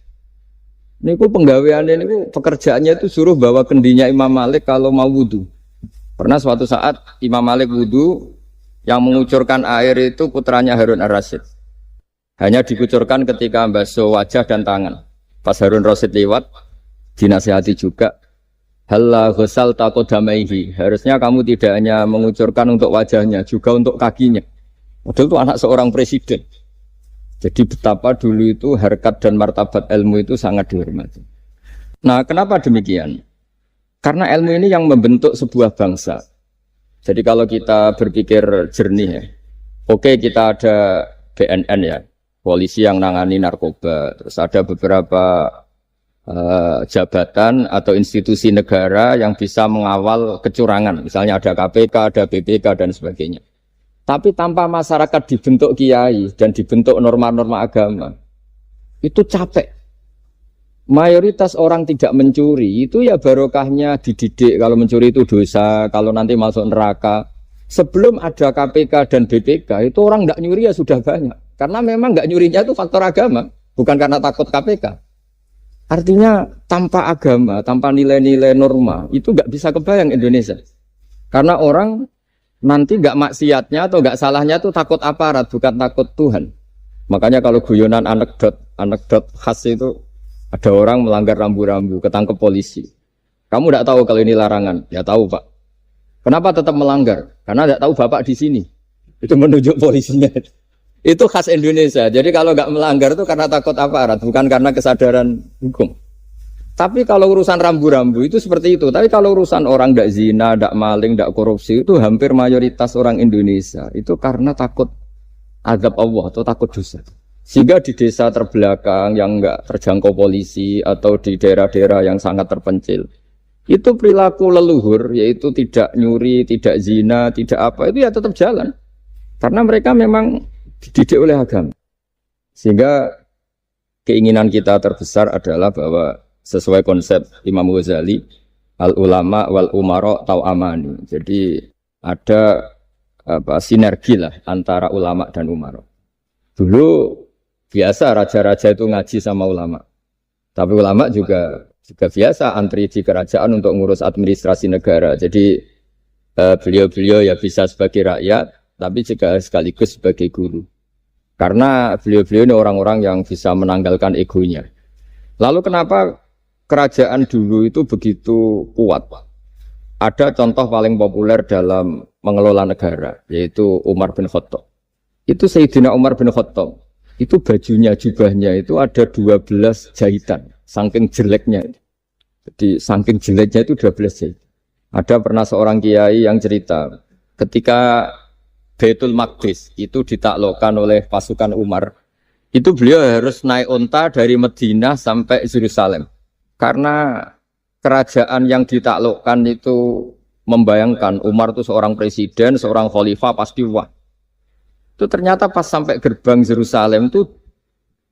Niku penggaweannya niku pekerjaannya itu suruh bawa kendinya Imam Malik kalau mau wudu. Pernah suatu saat Imam Malik wudu yang mengucurkan air itu putranya Harun Ar-Rasyid. Hanya dikucurkan ketika basuh wajah dan tangan. Pas Harun Rasyid lewat dinasihati juga. Halla ghusal taqaddamaihi. Harusnya kamu tidak hanya mengucurkan untuk wajahnya, juga untuk kakinya. Padahal itu anak seorang presiden. Jadi betapa dulu itu harkat dan martabat ilmu itu sangat dihormati. Nah, kenapa demikian? Karena ilmu ini yang membentuk sebuah bangsa. Jadi kalau kita berpikir jernih ya, oke kita ada BNN ya, polisi yang nangani narkoba, terus ada beberapa jabatan atau institusi negara yang bisa mengawal kecurangan, misalnya ada KPK, ada BPK dan sebagainya. Tapi tanpa masyarakat dibentuk kiai dan dibentuk norma-norma agama, itu capek. Mayoritas orang tidak mencuri, itu ya barokahnya dididik kalau mencuri itu dosa, kalau nanti masuk neraka. Sebelum ada KPK dan BPK, itu orang tidak nyuri ya sudah banyak. Karena memang tidak nyurinya itu faktor agama, bukan karena takut KPK. Artinya tanpa agama, tanpa nilai-nilai norma, itu nggak bisa kebayang Indonesia. Karena orang nanti nggak maksiatnya atau nggak salahnya itu takut aparat, bukan takut Tuhan. Makanya kalau guyonan anekdot khas itu ada orang melanggar rambu-rambu, ketangkep polisi. Kamu tidak tahu kalau ini larangan? Ya tahu Pak. Kenapa tetap melanggar? Karena tidak tahu Bapak di sini. Itu menunjuk polisinya. Itu khas Indonesia. Jadi kalau nggak melanggar itu karena takut aparat, bukan karena kesadaran hukum. Tapi kalau urusan rambu-rambu itu seperti itu. Tapi kalau urusan orang tidak zina, tidak maling, tidak korupsi, itu hampir mayoritas orang Indonesia. Itu karena takut azab Allah atau takut dosa. Sehingga di desa terbelakang yang enggak terjangkau polisi atau di daerah-daerah yang sangat terpencil, itu perilaku leluhur, yaitu tidak nyuri, tidak zina, tidak apa, itu ya tetap jalan. Karena mereka memang dididik oleh agama. Sehingga keinginan kita terbesar adalah bahwa sesuai konsep Imam Ghazali, al ulama wal umara tau amani. Jadi ada sinergi lah antara ulama dan umara. Dulu biasa raja-raja itu ngaji sama ulama. Tapi ulama juga biasa antri di kerajaan untuk ngurus administrasi negara. Jadi beliau-beliau ya bisa sebagai rakyat, tapi juga sekaligus sebagai guru. Karena beliau-beliau ini orang-orang yang bisa menanggalkan egonya. Lalu kenapa kerajaan dulu itu begitu kuat? Ada contoh paling populer dalam mengelola negara, yaitu Umar bin Khattab. Itu Sayyidina Umar bin Khattab. Itu bajunya, jubahnya itu ada 12 jahitan, saking jeleknya. Jadi saking jeleknya itu 12 jahitan. Ada pernah seorang kiai yang cerita, ketika Baitul Maqdis itu ditaklukkan oleh pasukan Umar, itu beliau harus naik unta dari Madinah sampai Yerusalem. Karena kerajaan yang ditaklukkan itu membayangkan Umar itu seorang presiden, seorang khalifah pasti wah. Itu ternyata pas sampai gerbang Yerusalem itu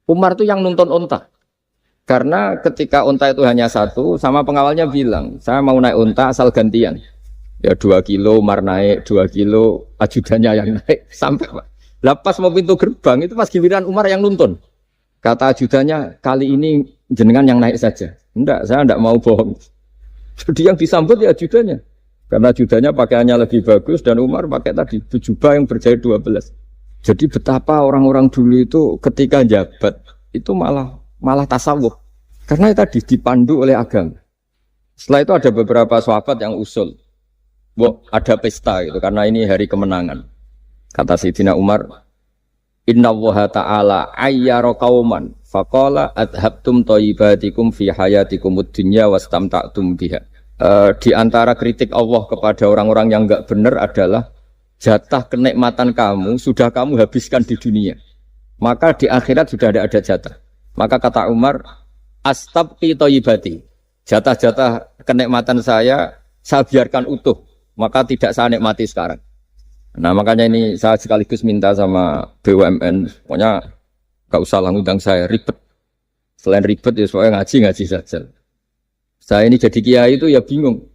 Umar itu yang nuntun unta. Karena ketika unta itu hanya satu, sama pengawalnya bilang, saya mau naik unta asal gantian. Ya 2 kilo Umar naik, 2 kilo ajudannya yang naik. Sampai Pak. Lepas mau pintu gerbang itu pas giliran Umar yang nuntun. Kata ajudannya, kali ini jenengan yang naik saja. Enggak, saya enggak mau bohong. Jadi yang disambut ya ajudannya. Karena ajudannya pakaiannya lebih bagus dan Umar pakai tadi jubah yang berjahit 12. Jadi betapa orang-orang dulu itu ketika jabat itu malah tasawuf. Karena tadi dipandu oleh agama. Setelah itu ada beberapa sahabat yang usul. Ada pesta gitu karena ini hari kemenangan. Kata Sayyidina Umar, Inna Allaha ta'ala ayyara qauman faqala adhabtum thayyibatikum fi hayatikumud dunya wastamta'tum biha. Di antara kritik Allah kepada orang-orang yang enggak benar adalah jatah kenikmatan kamu sudah kamu habiskan di dunia. Maka di akhirat sudah ada jatah. Maka kata Umar, astabqi thayyibati. Jatah-jatah kenikmatan saya biarkan utuh. Maka tidak saya nikmati sekarang. Nah makanya ini saya sekaligus minta sama BUMN, pokoknya gak usah ngundang saya ribet. Selain ribet ya soalnya ngaji saja. Saya ini jadi kiai itu ya bingung.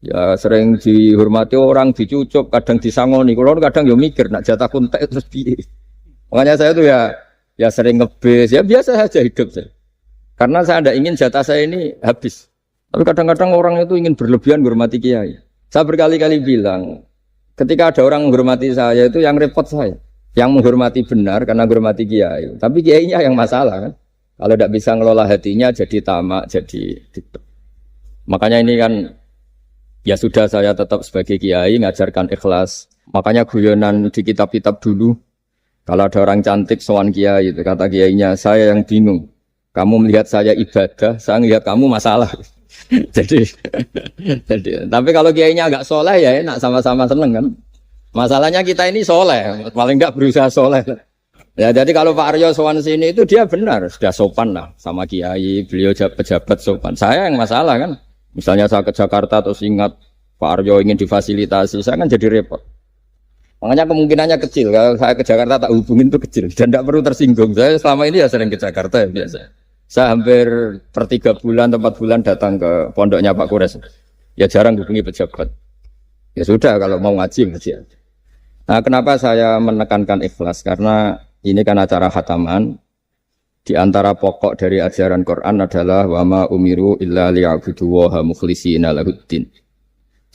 Ya sering dihormati orang, dicucuk, kadang disangoni. Kalau kadang ya mikir nak jatah kontak terus piye. Makanya saya tuh ya sering ngebes, ya biasa saja hidup saya. Karena saya tidak ingin jatah saya ini habis. Tapi kadang-kadang orang itu ingin berlebihan menghormati kiai. Saya berkali-kali bilang, ketika ada orang menghormati saya itu yang repot saya. Yang menghormati benar karena menghormati kiai. Tapi kiainya yang masalah kan. Kalau tidak bisa ngelola hatinya jadi tamak, jadi gitu. Makanya ini kan, ya sudah saya tetap sebagai kiai ngajarkan ikhlas. Makanya guyonan di kitab-kitab dulu, kalau ada orang cantik sowan kiai itu kata kiainya, saya yang bingung. Kamu melihat saya ibadah, saya melihat kamu masalah. jadi tapi kalau kiainya agak soleh ya enak sama-sama seneng kan. Masalahnya kita ini soleh, paling enggak berusaha soleh. Ya jadi kalau Pak Aryo sowan sini itu dia benar sudah sopan lah sama kiai, beliau pejabat sopan. Saya yang masalah kan. Misalnya saya ke Jakarta terus ingat Pak Aryo ingin difasilitasi, saya kan jadi repot. Makanya kemungkinannya kecil kalau saya ke Jakarta tak hubungin itu kecil dan tidak perlu tersinggung. Saya selama ini ya sering ke Jakarta ya biasa. Saya hampir per 3 bulan, 4 bulan datang ke pondoknya Pak Kures. Ya jarang hubungi pejabat. Ya sudah kalau mau ngaji aja. Nah kenapa saya menekankan ikhlas? Karena ini kan acara khataman. Di antara pokok dari ajaran Quran adalah wa ma umiru illa liya'budu waha mukhlishina lahuddin.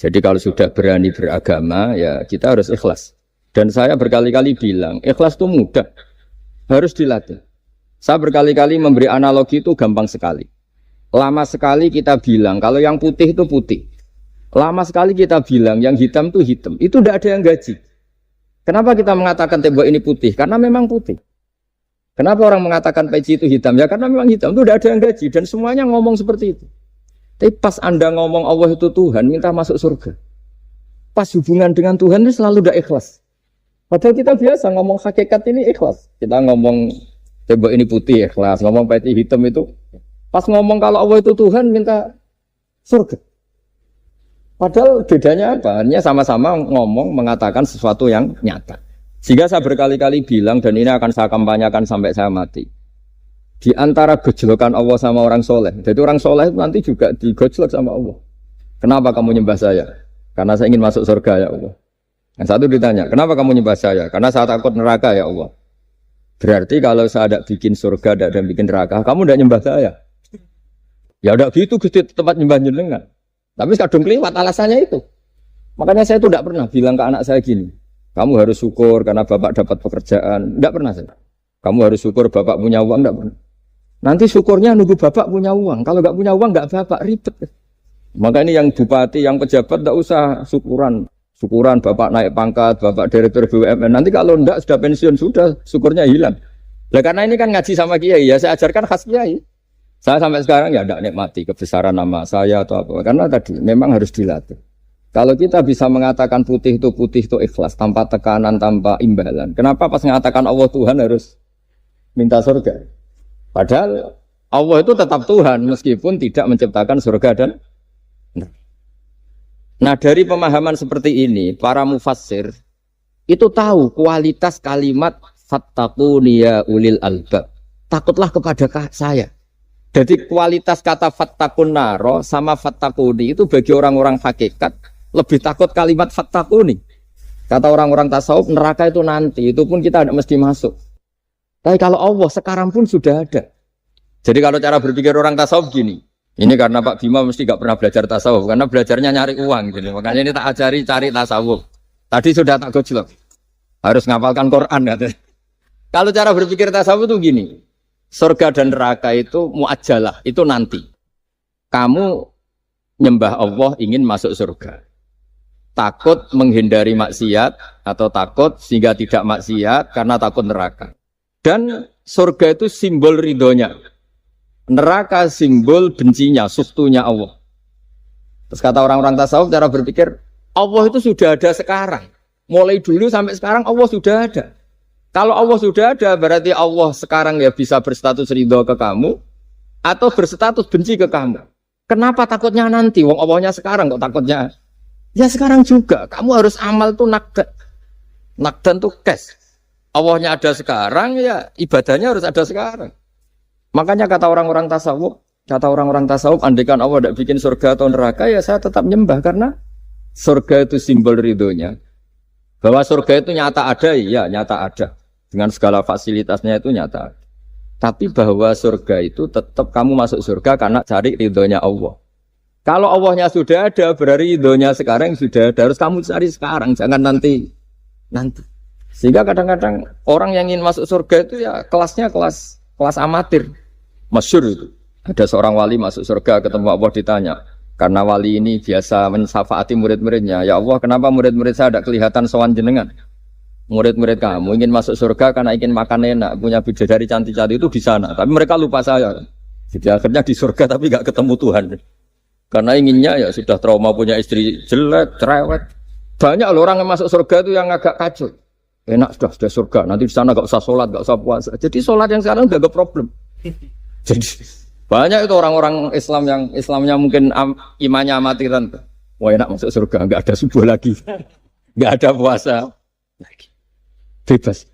Jadi kalau sudah berani beragama ya kita harus ikhlas. Dan saya berkali-kali bilang ikhlas itu mudah. Harus dilatih. Saya berkali-kali memberi analogi itu gampang sekali. Lama sekali kita bilang kalau yang putih itu putih. Lama sekali kita bilang yang hitam itu hitam. Itu tidak ada yang gaji. Kenapa kita mengatakan tembok ini putih? Karena memang putih. Kenapa orang mengatakan peci itu hitam? Ya karena memang hitam. Itu tidak ada yang gaji. Dan semuanya ngomong seperti itu. Tapi pas Anda ngomong Allah itu Tuhan, minta masuk surga. Pas hubungan dengan Tuhan itu selalu tidak ikhlas. Padahal kita biasa ngomong hakikat ini ikhlas. Kita ngomong tembok ini putih ikhlas, ngomong peci hitam itu. Pas ngomong kalau Allah itu Tuhan minta surga. Padahal bedanya apa? Hanya sama-sama ngomong mengatakan sesuatu yang nyata. Sehingga saya berkali-kali bilang dan ini akan saya kampanyakan sampai saya mati. Di antara gejolokan Allah sama orang soleh. Jadi orang soleh itu nanti juga digojlok sama Allah. Kenapa kamu nyembah saya? Karena saya ingin masuk surga ya Allah. Yang satu ditanya, kenapa kamu nyembah saya? Karena saya takut neraka ya Allah. Berarti kalau saya tidak bikin surga, tidak bikin neraka, kamu tidak nyembah saya. Ya udah gitu Gusti tempat nyembah jenengan. Tapi kadung keliwat alasannya itu. Makanya saya itu tidak pernah bilang ke anak saya gini. Kamu harus syukur karena bapak dapat pekerjaan. Tidak pernah saya. Kamu harus syukur bapak punya uang. Tidak pernah. Nanti syukurnya nunggu bapak punya uang. Kalau nggak punya uang nggak bapak ribet. Maka ini yang bupati, yang pejabat tidak usah syukuran. Syukuran bapak naik pangkat, bapak direktur BUMN. Nanti kalau enggak sudah pensiun sudah syukurnya hilang. Nah karena ini kan ngaji sama kiai ya saya ajarkan khas kiai. Saya sampai sekarang ya tidak nikmati kebesaran nama saya atau apa. Karena tadi memang harus dilatih. Kalau kita bisa mengatakan putih itu ikhlas tanpa tekanan, tanpa imbalan. Kenapa pas mengatakan Allah Tuhan harus minta surga? Padahal Allah itu tetap Tuhan meskipun tidak menciptakan surga dan neraka. Nah dari pemahaman seperti ini para mufassir itu tahu kualitas kalimat fattaquni ya ulil albab. Takutlah kepada saya. Jadi kualitas kata fattaqun naro sama fattaquni itu bagi orang-orang hakikat lebih takut kalimat fattaquni. Kata orang-orang tasawuf neraka itu nanti, itu pun kita tidak mesti masuk. Tapi kalau Allah sekarang pun sudah ada. Jadi kalau cara berpikir orang tasawuf gini, ini karena Pak Bima mesti gak pernah belajar tasawuf, karena belajarnya nyari uang. Jadi makanya ini tak ajari cari tasawuf. Tadi sudah tak gojlok, harus ngapalkan Quran katanya. Kalau cara berpikir tasawuf itu gini, surga dan neraka itu muajjalah, itu nanti. Kamu nyembah Allah ingin masuk surga. Takut menghindari maksiat atau takut sehingga tidak maksiat karena takut neraka. Dan surga itu simbol ridhonya. Neraka simbol bencinya, suktunya Allah. Terus kata orang-orang tasawuf cara berpikir, Allah itu sudah ada sekarang. Mulai dulu sampai sekarang Allah sudah ada. Kalau Allah sudah ada berarti Allah sekarang ya bisa berstatus ridho ke kamu atau berstatus benci ke kamu. Kenapa takutnya nanti? Wong Allahnya sekarang kok takutnya? Ya sekarang juga. Kamu harus amal tuh nakdan. Nakdan tuh cash. Allahnya ada sekarang, ya ibadahnya harus ada sekarang. Makanya kata orang-orang tasawuf, andaikan Allah tidak bikin surga atau neraka, ya saya tetap nyembah karena surga itu simbol ridhonya. Bahwa surga itu nyata ada, ya nyata ada. Dengan segala fasilitasnya itu nyata ada. Tapi bahwa surga itu tetap kamu masuk surga karena cari ridhonya Allah. Kalau Allahnya sudah ada, berarti ridhonya sekarang sudah ada. Harus kamu cari sekarang, jangan nanti. Sehingga kadang-kadang orang yang ingin masuk surga itu ya kelasnya kelas amatir. Masyhur itu. Ada seorang wali masuk surga ketemu Allah ditanya. Karena wali ini biasa mensyafaati murid-muridnya. Ya Allah, kenapa murid-murid saya tidak kelihatan sowan jenengan? Murid-murid kamu ingin masuk surga karena ingin makan enak, punya bidadari cantik-cantik itu di sana. Tapi mereka lupa saya. Jadi akhirnya di surga tapi nggak ketemu Tuhan. Karena inginnya ya sudah trauma punya istri jelek, cerewet. Banyak loh orang yang masuk surga itu yang agak kacau. Enak sudah surga, nanti di sana gak usah sholat, gak usah puasa. Jadi sholat yang sekarang udah gak problem. Jadi banyak itu orang-orang Islam yang Islamnya mungkin imannya amatiran. Wah enak masuk surga, gak ada subuh lagi, gak ada puasa lagi, bebas.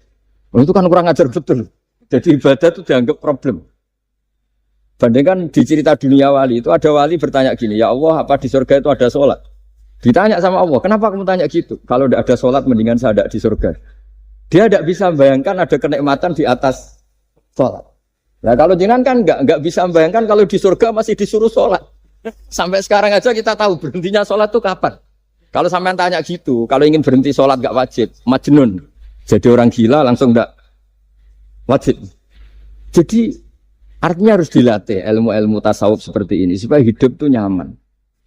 Oh, itu kan kurang ajar betul. Jadi ibadah itu dianggap problem. Bandingkan di cerita dunia wali itu ada wali bertanya gini, ya Allah apa di surga itu ada sholat? Ditanya sama Allah, kenapa kamu tanya gitu? Kalau tidak ada sholat mendingan saya tidak di surga. Dia tidak bisa membayangkan ada kenikmatan di atas sholat. Nah kalau jenengan kan nggak bisa membayangkan kalau di surga masih disuruh sholat. Sampai sekarang aja kita tahu berhentinya sholat itu kapan. Kalau sampean tanya gitu, kalau ingin berhenti sholat nggak wajib, majnun. Jadi orang gila langsung nggak wajib. Jadi artinya harus dilatih ilmu-ilmu tasawuf seperti ini supaya hidup itu nyaman.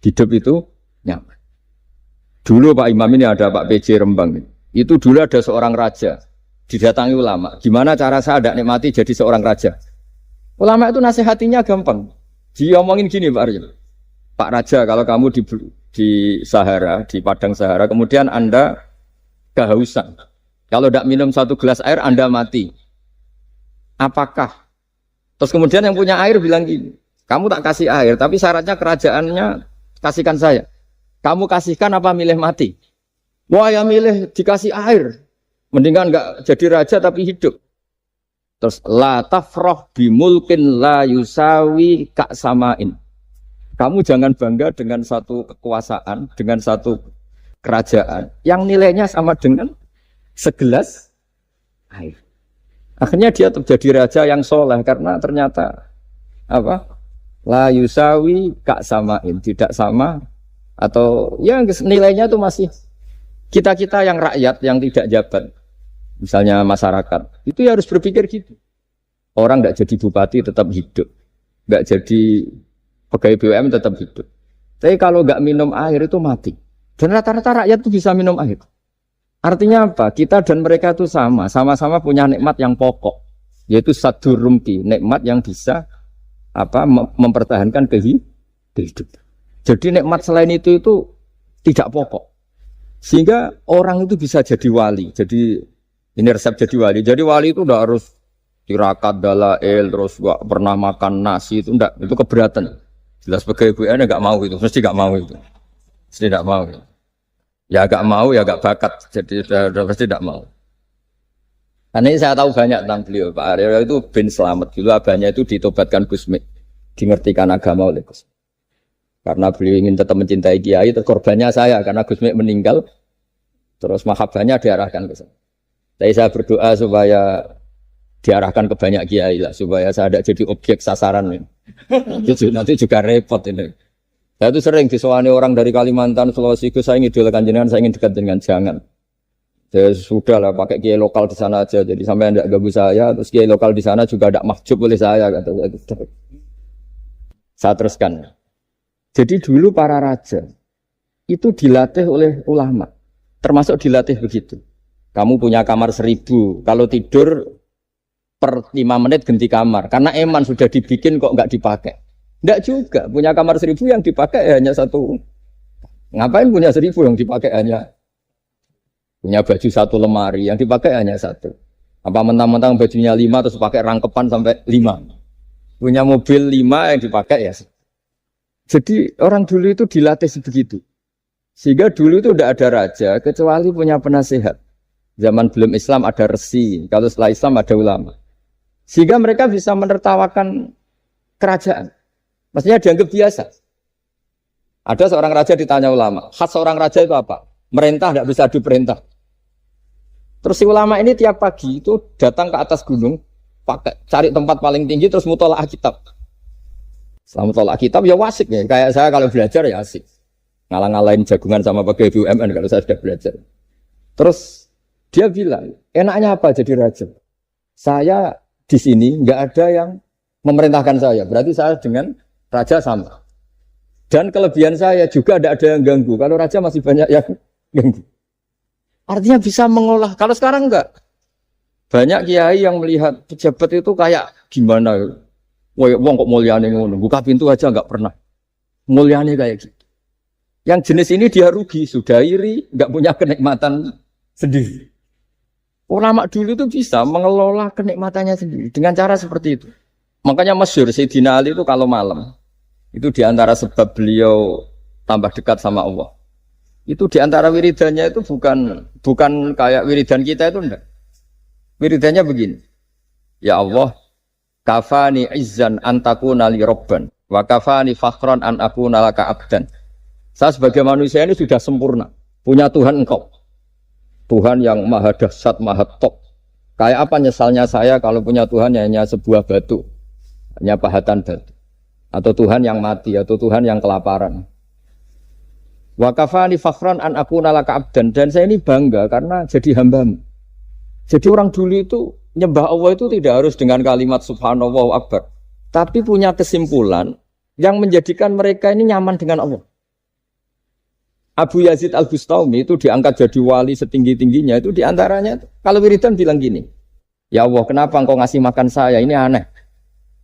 Hidup itu nyaman. Dulu Pak Imam ini ada Pak PJ Rembang. Itu dulu ada seorang raja, didatangi ulama. Gimana cara saya tidak nikmati jadi seorang raja? Ulama itu nasihatinya gampang. Dia omongin gini Pak Arya. Pak Raja, kalau kamu di Sahara, di padang Sahara, kemudian Anda kehausan. Kalau tidak minum satu gelas air, Anda mati. Apakah? Terus kemudian yang punya air bilang gini, kamu tak kasih air, tapi syaratnya kerajaannya kasihkan saya. Kamu kasihkan apa milih mati? Wah ya milih dikasih air. Mendingan enggak jadi raja tapi hidup. Terus la tafrah bimulkin la yusawi kak samain. Kamu jangan bangga dengan satu kekuasaan, dengan satu kerajaan yang nilainya sama dengan segelas air. Akhirnya dia terjadi raja yang soleh karena ternyata apa? La yusawi kak samain, tidak sama atau yang nilainya itu masih kita-kita yang rakyat yang tidak jabat. Misalnya masyarakat, itu ya harus berpikir gitu. Orang tidak jadi bupati tetap hidup, nggak jadi pegawai BUMN tetap hidup. Tapi kalau nggak minum air itu mati. Dan rata-rata rakyat itu bisa minum air. Artinya apa? Kita dan mereka itu sama-sama punya nikmat yang pokok, yaitu sadur rumpi, nikmat yang bisa mempertahankan kehidupan. Jadi nikmat selain itu tidak pokok. Sehingga orang itu bisa jadi wali. Jadi ini resep jadi wali. Jadi wali itu udah harus tirakat dalail, terus gak pernah makan nasi itu enggak, itu keberatan. Jelas sebagai ibu enggak mau itu, mesti enggak mau itu. Mesti enggak mau. Ya enggak mau ya enggak bakat. Jadi udah pasti enggak mau. Karena ini saya tahu banyak tentang beliau. Pak Aryo itu bin selamat. Dulu abahnya itu ditobatkan Gusmi, dimengertikan agama oleh Gusmi. Karena beliau ingin tetap mencintai kiai, korbannya saya karena Gusmi meninggal. Terus mahabbahnya diarahkan ke saya. Tapi saya berdoa supaya diarahkan ke banyak kiai lah, supaya saya tidak jadi objek sasaran. Nanti juga repot ini. Saya itu sering disewani orang dari Kalimantan, Sulawesi, saya ingin idolakan jenengan, saya ingin dekat dengan jangan. Ya sudah lah, pakai kiai lokal di sana aja. Jadi sampai tidak ganggu saya, terus kiai lokal di sana juga tidak mahjub oleh saya. Kata saya. Saya teruskan. Jadi dulu para raja itu dilatih oleh ulama, termasuk dilatih begitu. Kamu punya kamar 1000, kalau tidur per 5 menit ganti kamar. Karena eman sudah dibikin kok nggak dipakai. Nggak juga, punya kamar 1000 yang dipakai hanya satu. Ngapain punya 1000 yang dipakai hanya? Punya baju satu lemari, yang dipakai hanya satu. Apa mentang-mentang bajunya 5 terus pakai rangkepan sampai 5. Punya mobil 5 yang dipakai ya. Jadi orang dulu itu dilatih sebegitu. Sehingga dulu itu tidak ada raja kecuali punya penasehat. Zaman belum Islam ada resi, kalau setelah Islam ada ulama. Sehingga mereka bisa menertawakan kerajaan. Maksudnya dianggap biasa. Ada seorang raja ditanya ulama, khas seorang raja itu apa? Merintah tidak bisa diperintah. Terus si ulama ini tiap pagi itu datang ke atas gunung, cari tempat paling tinggi terus mutola'ah kitab. Setelah mutola'ah kitab ya wasik ya. Kayak saya kalau belajar ya asik. Ngalang-ngalain jagungan sama pegawai BUMN kalau saya sudah belajar. Terus dia bilang, enaknya apa jadi raja? Saya di sini nggak ada yang memerintahkan saya. Berarti saya dengan raja sama. Dan kelebihan saya juga tidak ada yang ganggu. Kalau raja masih banyak yang ganggu. Artinya bisa mengolah. Kalau sekarang enggak. Banyak kiai yang melihat pejabat itu kayak gimana. Wong kok mulyane ngono. Buka pintu aja nggak pernah. Mulyane kayak gitu. Yang jenis ini dia rugi. Sudah iri. Nggak punya kenikmatan sendiri. Ulama dulu itu bisa mengelola kenikmatannya sendiri dengan cara seperti itu. Makanya masyhur Sayyidina Ali itu kalau malam itu diantara sebab beliau tambah dekat sama Allah. Itu diantara wiridannya itu bukan kayak wiridan kita itu enggak. Wiridannya begini. Ya Allah, kafani izzan an takuna li rabban wa kafani fakhran an akuna laka abdan. Saya sebagai manusia ini sudah sempurna, punya Tuhan engkau. Tuhan yang maha dahsyat, maha top. Kayak apa nyesalnya saya kalau punya Tuhan hanya sebuah batu, hanya pahatan batu. Atau Tuhan yang mati, atau Tuhan yang kelaparan. Wa kafani fakhran an akuna laka abdan. Dan saya ini bangga karena jadi hambamu. Jadi orang dulu itu nyembah Allah itu tidak harus dengan kalimat subhanallah akbar. Tapi punya kesimpulan yang menjadikan mereka ini nyaman dengan Allah. Abu Yazid Al-Bustami itu diangkat jadi wali setinggi-tingginya itu diantaranya kalau wiridan bilang gini, ya Allah kenapa engkau ngasih makan saya, ini aneh.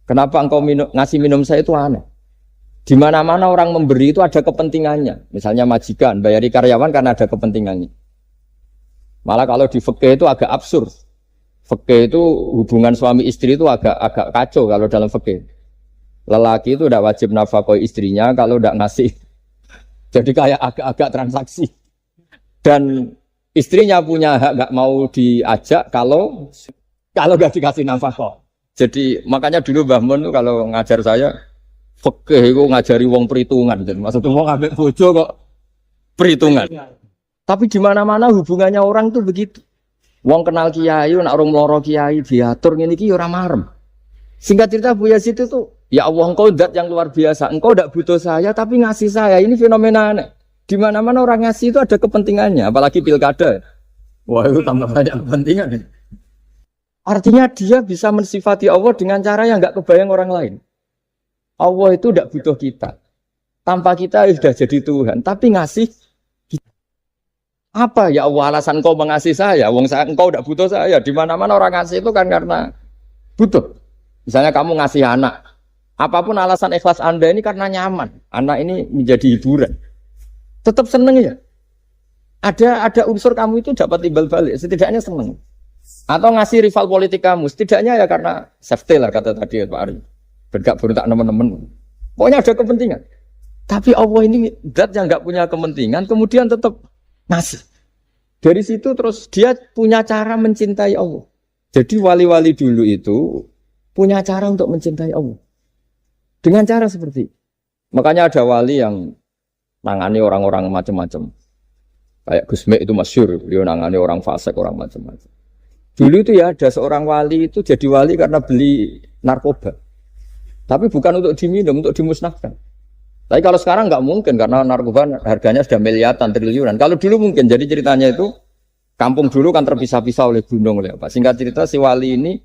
Kenapa engkau ngasih minum saya itu aneh. Di mana-mana orang memberi itu ada kepentingannya. Misalnya majikan, bayari karyawan karena ada kepentingannya. Malah kalau di fikih itu agak absurd. Fikih itu hubungan suami istri itu agak kacau kalau dalam fikih. Lelaki itu tidak wajib nafkahi istrinya kalau tidak ngasih. Jadi kayak agak-agak transaksi. Dan istrinya punya hak nggak mau diajak kalau Kalau nggak dikasih nafkah. Jadi makanya dulu Mbah Mun tuh kalau ngajar saya fikih itu ngajari wong perhitungan. Jadi maksudnya wong ambek bojo kok perhitungan. Tapi di mana-mana hubungannya orang tuh begitu. Wong kenal kiai, nak orang meloro kiai diatur ngene iki ora marem. Singkat cerita Bu Yazid itu tuh, ya Allah engkau zat yang luar biasa. Engkau tidak butuh saya tapi ngasih saya. Ini fenomena aneh. Di mana-mana orang ngasih itu ada kepentingannya, apalagi pilkada. Wah, itu tambah banyak kepentingan. Artinya dia bisa mensifati Allah dengan cara yang enggak kebayang orang lain. Allah itu tidak butuh kita. Tanpa kita sudah jadi Tuhan, tapi ngasih kita. Apa ya Allah alasan kau mengasih saya? Engkau tidak butuh saya. Di mana-mana orang ngasih itu kan karena butuh. Misalnya kamu ngasih anak, apapun alasan ikhlas Anda ini karena nyaman. Anak ini menjadi hiburan. Tetap seneng ya. Ada unsur kamu itu dapat timbal balik, setidaknya seneng. Atau ngasih rival politik kamu, setidaknya ya karena safety lah kata tadi Pak Ari. Bergak berontak teman-teman. Pokoknya ada kepentingan. Tapi Allah ini zat yang nggak punya kepentingan, kemudian tetap ngasih. Dari situ terus dia punya cara mencintai Allah. Jadi wali-wali dulu itu punya cara untuk mencintai Allah. Dengan cara seperti itu. Makanya ada wali yang nangani orang-orang macam-macam. Kayak Gusme itu masyhur, beliau nangani orang fasik, orang macam-macam. Dulu itu ya ada seorang wali itu jadi wali karena beli narkoba. Tapi bukan untuk diminum, untuk dimusnahkan. Tapi kalau sekarang nggak mungkin karena narkoba harganya sudah miliaran, triliunan. Kalau dulu mungkin. Jadi ceritanya itu kampung dulu kan terpisah-pisah oleh gunung, oleh apa. Singkat cerita si wali ini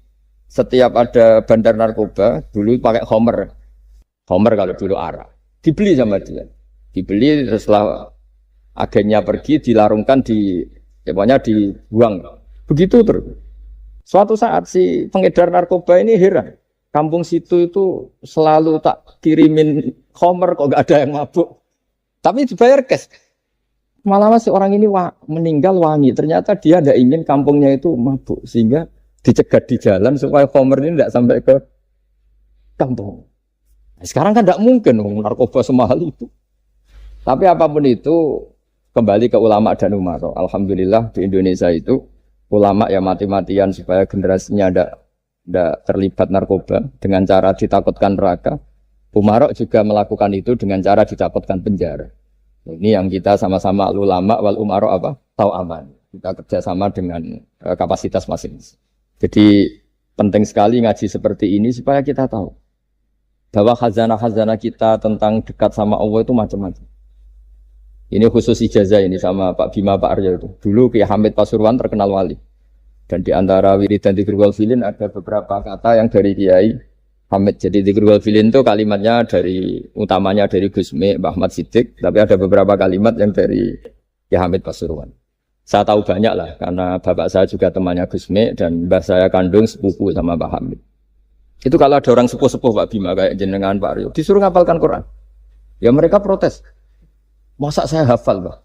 setiap ada bandar narkoba dulu pakai homer kalau dulu arak. Dibeli sama dia. Dibeli setelah agennya pergi dilarungkan pokoknya dibuang. Begitu terus. Suatu saat si pengedar narkoba ini heran. Kampung situ itu selalu tak kirimin homer kok gak ada yang mabuk. Tapi dibayar cash. Malah si orang ini meninggal wangi. Ternyata dia tidak ingin kampungnya itu mabuk sehingga dicegat di jalan supaya homer ini tidak sampai ke kampung. Nah, sekarang kan tidak mungkin narkoba semahal itu. Tapi apapun itu kembali ke ulama dan umaro. Alhamdulillah di Indonesia itu ulama ya mati-matian supaya generasinya tidak terlibat narkoba dengan cara ditakutkan neraka. Umaro juga melakukan itu dengan cara ditakutkan penjara. Ini yang kita sama-sama ulama wal umaro apa? Tahu aman. Kita kerjasama dengan kapasitas masing-masing. Jadi penting sekali ngaji seperti ini supaya kita tahu bahwa khazanah-khazanah kita tentang dekat sama Allah itu macam-macam. Ini khusus ijazah ini sama Pak Bima Pak Arya itu. Dulu Kiai Hamid Pasuruan terkenal wali. Dan di antara wirid dan dzikir wal filin ada beberapa kata yang dari Kiai Hamid. Jadi dzikir wal filin itu kalimatnya utamanya dari Gusme, Mbah Ahmad Siddiq, tapi ada beberapa kalimat yang dari Kiai Hamid Pasuruan. Saya tahu banyak lah, karena bapak saya juga temannya Gusme, dan mbah saya kandung sepupu sama Mbah Hamid. Itu kalau ada orang sepuh-sepuh Pak Bima, kayak jenengan Pak Aryo, disuruh ngapalkan Quran. Ya mereka protes. Masa saya hafal, Pak?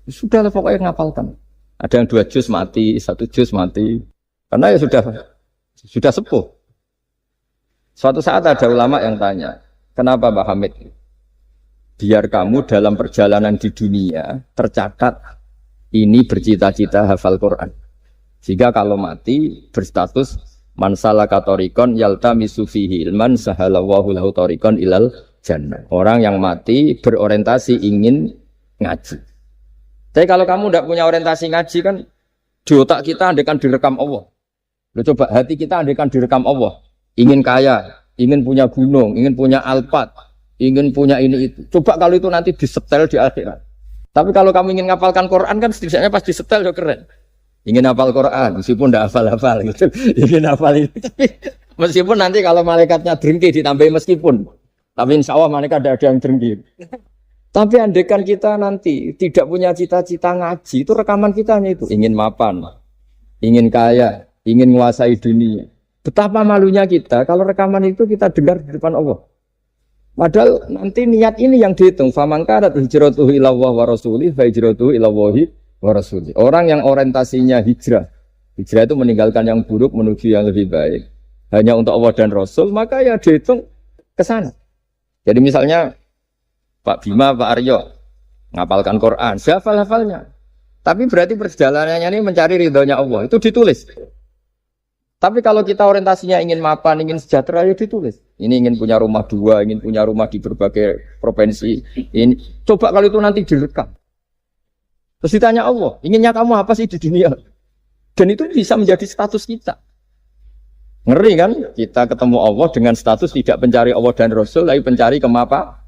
Sudah lah pokoknya ngapalkan. Ada yang 2 juz mati, 1 juz mati. Karena ya sudah sepuh. Suatu saat ada ulama yang tanya, kenapa Mbah Hamid? Biar kamu dalam perjalanan di dunia tercatat ini bercita-cita hafal Quran. Sehingga kalau mati berstatus man salaka thariqan yaltamisu fihi ilman sahalallahu lahu thariqan ilal jannah. Orang yang mati berorientasi ingin ngaji. Tapi kalau kamu tidak punya orientasi ngaji kan di otak kita andaikan direkam Allah. Loh, coba hati kita andaikan direkam Allah. Ingin kaya, ingin punya gunung, ingin punya alpat, ingin punya ini itu. Coba kalau itu nanti disetel di akhirat. Tapi kalau kamu ingin ngapalkan Quran kan setidaknya pas disetel ya keren. Ingin hafal Quran, meskipun tidak hafal-hafal gitu. Ingin hafal itu. Meskipun nanti kalau malaikatnya drengki ditambahin meskipun. Tapi insya Allah malaikat tidak ada yang drengki. Tapi andaikan kita nanti tidak punya cita-cita ngaji, itu rekaman kita hanya itu. Ingin mapan, ingin kaya, ingin menguasai dunia. Betapa malunya kita kalau rekaman itu kita dengar di depan Allah. Padahal nanti niat ini yang dihitung. Faman kanat hijratuhu ila Allah wa rasulih fa hijratuhu ila Allahi wa rasulih. Orang yang orientasinya hijrah. Hijrah itu meninggalkan yang buruk menuju yang lebih baik. Hanya untuk Allah dan Rasul, maka ya dihitung ke sana. Jadi misalnya Pak Bima, Pak Aryo ngapalkan Quran, hafal-hafalnya. Tapi berarti perjalanannya ini mencari ridhonya Allah. Itu ditulis. Tapi kalau kita orientasinya ingin mapan, ingin sejahtera, ya ditulis. Ini ingin punya rumah 2, ingin punya rumah di berbagai provinsi. Ini coba kalau itu nanti direkam. Terus ditanya Allah, inginnya kamu apa sih di dunia? Dan itu bisa menjadi status kita. Ngeri kan? Kita ketemu Allah dengan status tidak pencari Allah dan Rasul, tapi pencari kemapan.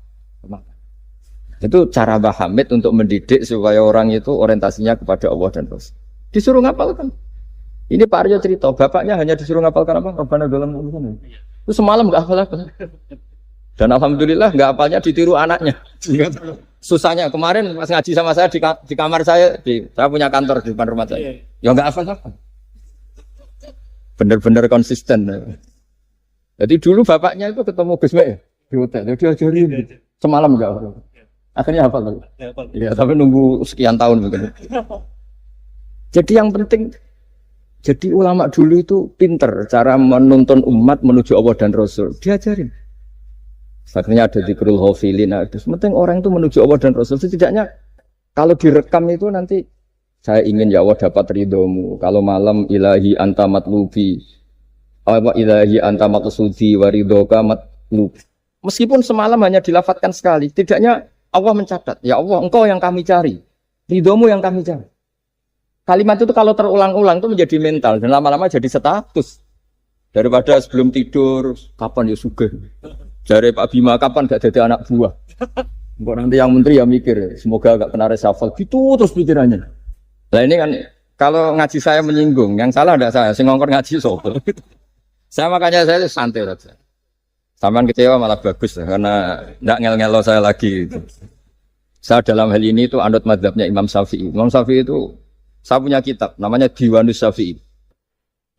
Itu cara Mbah Hamid untuk mendidik supaya orang itu orientasinya kepada Allah dan Rasul. Disuruh ngapalkan. Ini Pak Aryo cerita, bapaknya hanya disuruh ngapalkan apa? Rabbana dalam urusan. Itu semalam nggak hafal. Dan alhamdulillah nggak hafalnya ditiru anaknya. Susahnya kemarin pas ngaji sama saya di kamar saya, saya punya kantor di depan rumah saya. Ya nggak hafal. Bener-bener konsisten. Jadi dulu bapaknya itu ketemu Gus Mek di hotel, dia ajarin semalam nggak hafal. Akhirnya hafal. Ya, tapi nunggu sekian tahun mungkin. Jadi yang penting. Jadi ulama dulu itu pinter cara menuntun umat menuju Allah dan Rasul. Diajarin. Akhirnya ada dzikrul ghafilin. Penting orang itu menuju Allah dan Rasul. Setidaknya kalau direkam itu nanti saya ingin ya Allah dapat ridhomu. Kalau malam ilahi anta matlubi. Ilahi anta maksudi wa ridhoka matlubi. Meskipun semalam hanya dilafadzkan sekali, tidaknya Allah mencatat. Ya Allah, engkau yang kami cari. Ridhomu yang kami cari. Kalimat itu kalau terulang-ulang itu menjadi mental dan lama-lama jadi status. Daripada sebelum tidur, kapan ya sugih. Jare Pak Bima kapan gak jadi anak buah. Kok nanti yang menteri ya mikir, semoga gak kena reshuffle. Gitu terus pikirannya. Nah ini kan kalau ngaji saya menyinggung, yang salah enggak saya, sing ngongkor ngaji sapa. Saya makanya saya santai saja. Sampean kecewa malah bagus karena enggak ngel-ngelo saya lagi. Saya dalam hal ini itu anut mazhabnya Imam Syafi'i. Imam Syafi'i itu saya punya kitab, namanya Diwanus Syafi'i.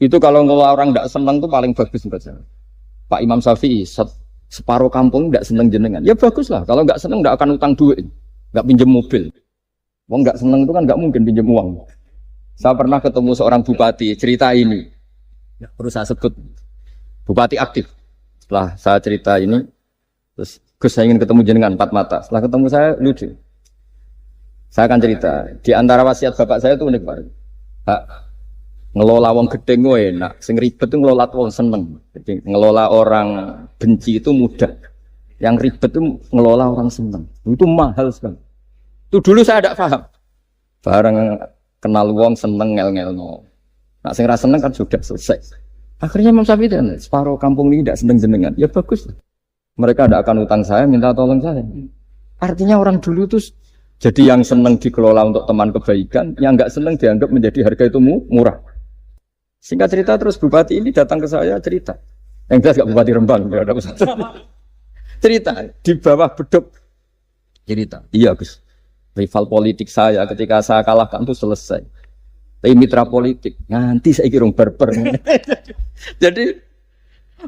Itu kalau orang tidak senang itu paling bagus menurut saya. Pak Imam Syafi'i, separuh kampung tidak senang jenengan. Ya bagus lah, kalau nggak senang tidak akan utang duit, nggak pinjam mobil. Wong nggak senang itu kan nggak mungkin pinjam uang. Saya pernah ketemu seorang bupati, cerita ini. Ya, perlu saya sebut. Bupati aktif. Setelah saya cerita ini, terus Gus saya ingin ketemu jenengan 4 mata. Setelah ketemu saya lucu. Saya akan cerita, di antara wasiat bapak saya itu unik banget. Ngelola wong gedeng enak, sing ribet itu ngelola wong seneng. Jadi ngelola orang benci itu mudah. Yang ribet itu ngelola orang seneng. Itu mahal sekali. Itu dulu saya tidak paham. Bareng kenal wong seneng ngel-ngelno. Nah sing ra seneng kan sudah selesai. Akhirnya Imam Syafi'i itu separuh kampung ini tidak seneng jenengan. Ya bagus. Mereka tidak akan utang saya, minta tolong saya. Artinya orang dulu itu jadi yang senang dikelola untuk teman kebaikan, yang enggak senang dianggap menjadi harga itu murah. Singkat cerita terus bupati ini datang ke saya cerita. Yang jelas enggak bupati Rembang, enggak ada usaha. Cerita di bawah beduk. Cerita. Iya Gus. Rival politik saya ketika saya kalahkan itu selesai. Tapi mitra politik nanti saya kira berber. Jadi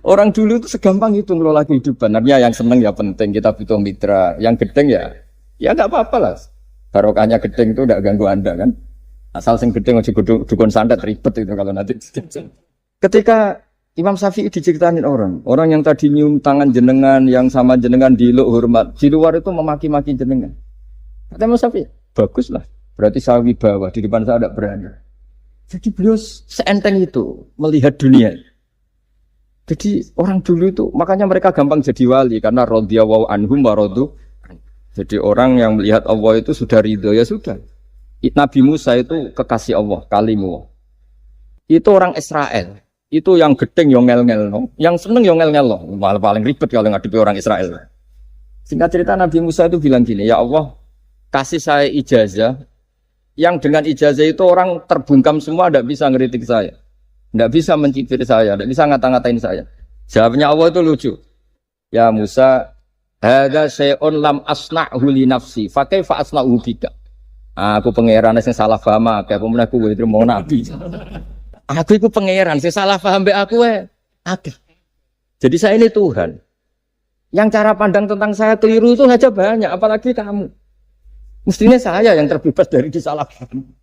orang dulu itu segampang itu ngelola kehidupan. Artinya yang senang ya penting kita butuh mitra, yang gedeng ya nggak apa-apa lah. Barokahnya gedeng itu tidak ganggu Anda kan. Asal sing gedeng aja dukun santet ribet itu kalau nanti. Ketika Imam Syafi'i diceritain orang yang tadi nyium tangan jenengan, yang sama jenengan diluk hormat, di luar itu memaki-maki jenengan. Kata Imam Syafi'i, bagus lah. Berarti saya wibawa, di depan saya tidak berani. Jadi beliau seenteng itu melihat dunia. Jadi orang dulu itu, makanya mereka gampang jadi wali karena radhiyallahu anhum wa radu. Jadi orang yang melihat Allah itu sudah ridho, ya sudah. Nabi Musa itu kekasih Allah, kalimullah. Itu orang Israel. Itu yang gedeng yang ngel-ngel, no. Yang seneng yang ngel-ngel, no. Malah paling ribet kalau ngadepi orang Israel. Singkat cerita Nabi Musa itu bilang gini, ya Allah, kasih saya ijazah. Yang dengan ijazah itu orang terbungkam semua, tidak bisa ngeritik saya. Tidak bisa mencibir saya, tidak bisa ngata-ngatain saya. Jawabnya Allah itu lucu. Ya Musa, hadza syai'un lam asna'hu li nafsi, fa kaifa asna'hu bika. Aku pangeran sing salah paham akeh, pemen aku kuwi mau nabi. Aku iku pangeran sing salah paham mbek aku akeh. Jadi saya ini Tuhan. Yang cara pandang tentang saya keliru itu saja banyak, apalagi kamu. Mestinya saya yang terbebas dari disalahpaham.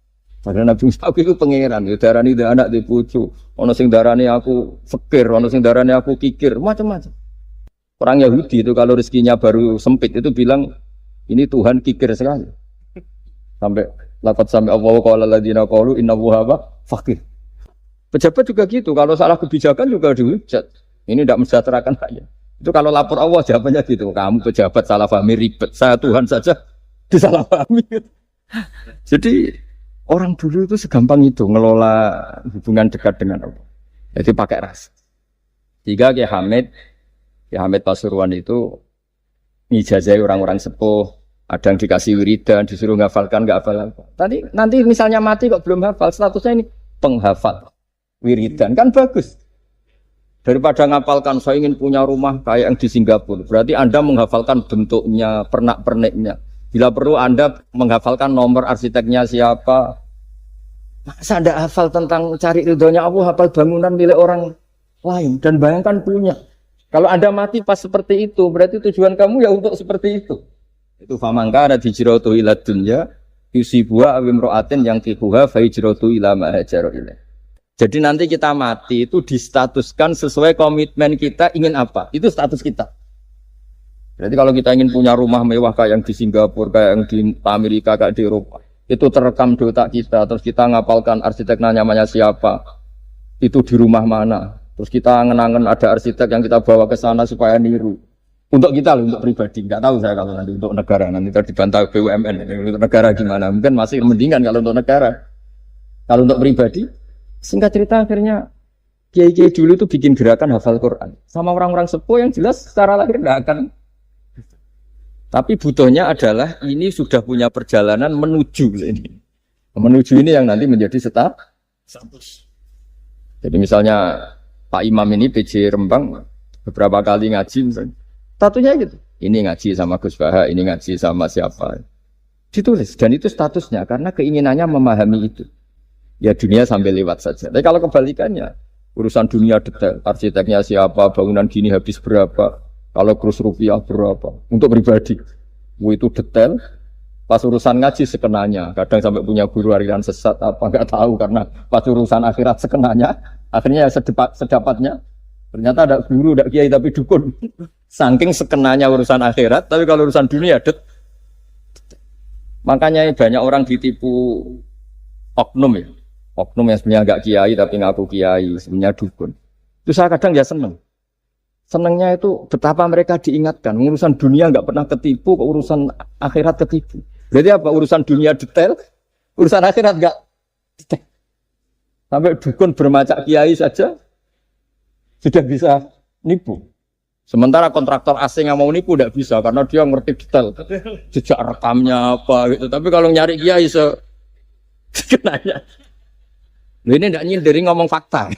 Padahal Nabi Musa aku itu pangeran, ya darani anak di pucu, ono sing darani aku fakir, ono sing darani aku kikir, macam-macam. Orang Yahudi itu kalau rezekinya baru sempit itu bilang ini Tuhan kikir sekali. Sampai lafaz sampai Allah qala alladziina qalu innahu huwa fakir. Pejabat juga gitu, kalau salah kebijakan juga dihujat. Ini tidak mensejahterakan rakyat. Itu kalau lapor Allah jawabannya gitu, kamu pejabat salah pahami ribet, saya Tuhan saja disalahpahami. Jadi orang dulu itu segampang itu ngelola hubungan dekat dengan Allah. Jadi pakai rasa. Jika Ki Hamid Pasuruan itu ngijazai orang-orang sepuh, ada yang dikasih wiridan, disuruh ngafalkan, nggak hafal. Tadi nanti misalnya mati kok belum hafal, statusnya ini penghafal wiridan kan bagus. Daripada ngapalkan saya ingin punya rumah kayak yang di Singapura, berarti Anda menghafalkan bentuknya, pernak-perniknya. Bila perlu Anda menghafalkan nomor arsiteknya siapa. Masa Anda hafal tentang cari ridhonya Allah, hafal bangunan milik orang lain dan bayangkan punya. Kalau Anda mati pas seperti itu, berarti tujuan kamu ya untuk seperti itu. Itu famangkana hijratu ila dunya yusibuha aw imra'atin yang tihuha fa hijratu ila ma hajara ilaih. Jadi nanti kita mati itu distatuskan sesuai komitmen kita ingin apa. Itu status kita. Jadi kalau kita ingin punya rumah mewah kayak yang di Singapura, kayak yang di Amerika, kayak di Eropa, itu terekam di otak kita. Terus kita ngapalkan arsiteknya namanya siapa, itu di rumah mana. Terus kita ngenangan ada arsitek yang kita bawa ke sana supaya niru. Untuk kita loh, untuk pribadi. Nggak tahu saya kalau nanti untuk negara. Nanti dibantah BUMN. Untuk negara gimana? Mungkin masih mendingan kalau untuk negara. Kalau untuk pribadi, singkat cerita akhirnya kiai-kiai dulu itu bikin gerakan hafal Quran. Sama orang-orang sepuh yang jelas secara lahir nggak akan. Tapi butuhnya adalah ini sudah punya perjalanan menuju ini. Menuju ini yang nanti menjadi status. Jadi misalnya Pak Imam ini PJ Rembang beberapa kali ngaji misalnya. Statusnya gitu. Ini ngaji sama Gus Baha, ini ngaji sama siapa. Ditulis dan itu statusnya karena keinginannya memahami itu. Ya dunia sambil lewat saja. Tapi kalau kebalikannya, urusan dunia detail, arsiteknya siapa, bangunan gini habis berapa, kalau kurs rupiah berapa, untuk pribadi, itu detail. Pas urusan ngaji sekenanya, kadang sampai punya guru aliran sesat apa nggak tahu karena pas urusan akhirat sekenanya, akhirnya sedapatnya. Ternyata ada guru, ada kiai tapi dukun. Saking sekenanya urusan akhirat, tapi kalau urusan dunia makanya banyak orang ditipu oknum ya. Oknum yang sebenarnya agak kiai tapi ngaku kiai, sebenarnya dukun. Itu saya kadang ya seneng. Senengnya itu betapa mereka diingatkan. Urusan dunia nggak pernah ketipu, kok urusan akhirat ketipu. Berarti apa? Urusan dunia detail, urusan akhirat nggak detail. Sampai dukun bermacak kiai saja sudah bisa nipu. Sementara kontraktor asing yang mau nipu tidak bisa karena dia ngerti detail, jejak rekamnya apa gitu. Tapi kalau nyari kiai sekenanya. Ini tidak nyindir ngomong fakta.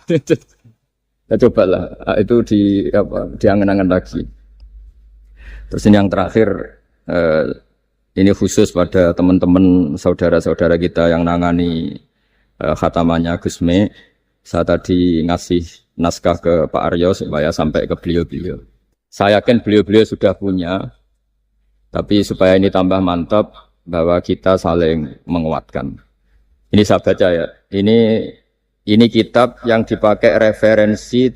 Ya cobalah itu diangen-angen lagi. Terus ini yang terakhir ini khusus pada teman-teman saudara-saudara kita yang nangani khatamannya Gusme. Saya tadi ngasih naskah ke Pak Aryo supaya sampai ke beliau-beliau. Saya yakin beliau-beliau sudah punya, tapi supaya ini tambah mantap bahwa kita saling menguatkan. Ini saya baca ya. Ini kitab yang dipakai referensi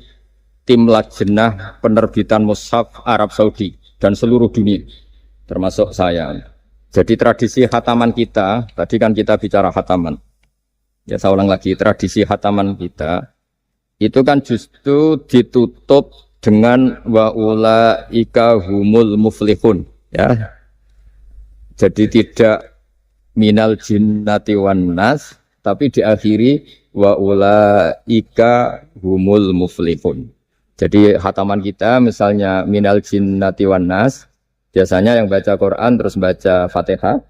tim lajnah penerbitan mushaf Arab Saudi dan seluruh dunia, termasuk saya. Jadi tradisi khataman kita, tadi kan kita bicara khataman. Ya saya ulang lagi, tradisi khataman kita itu kan justru ditutup dengan wa ulaika humul muflihun, ya. Jadi tidak minal jinnati wan nas, tapi diakhiri wa ulaika humul muflihun. Jadi khataman kita misalnya minal jinnati wan nas, biasanya yang baca Quran terus baca Fatihah,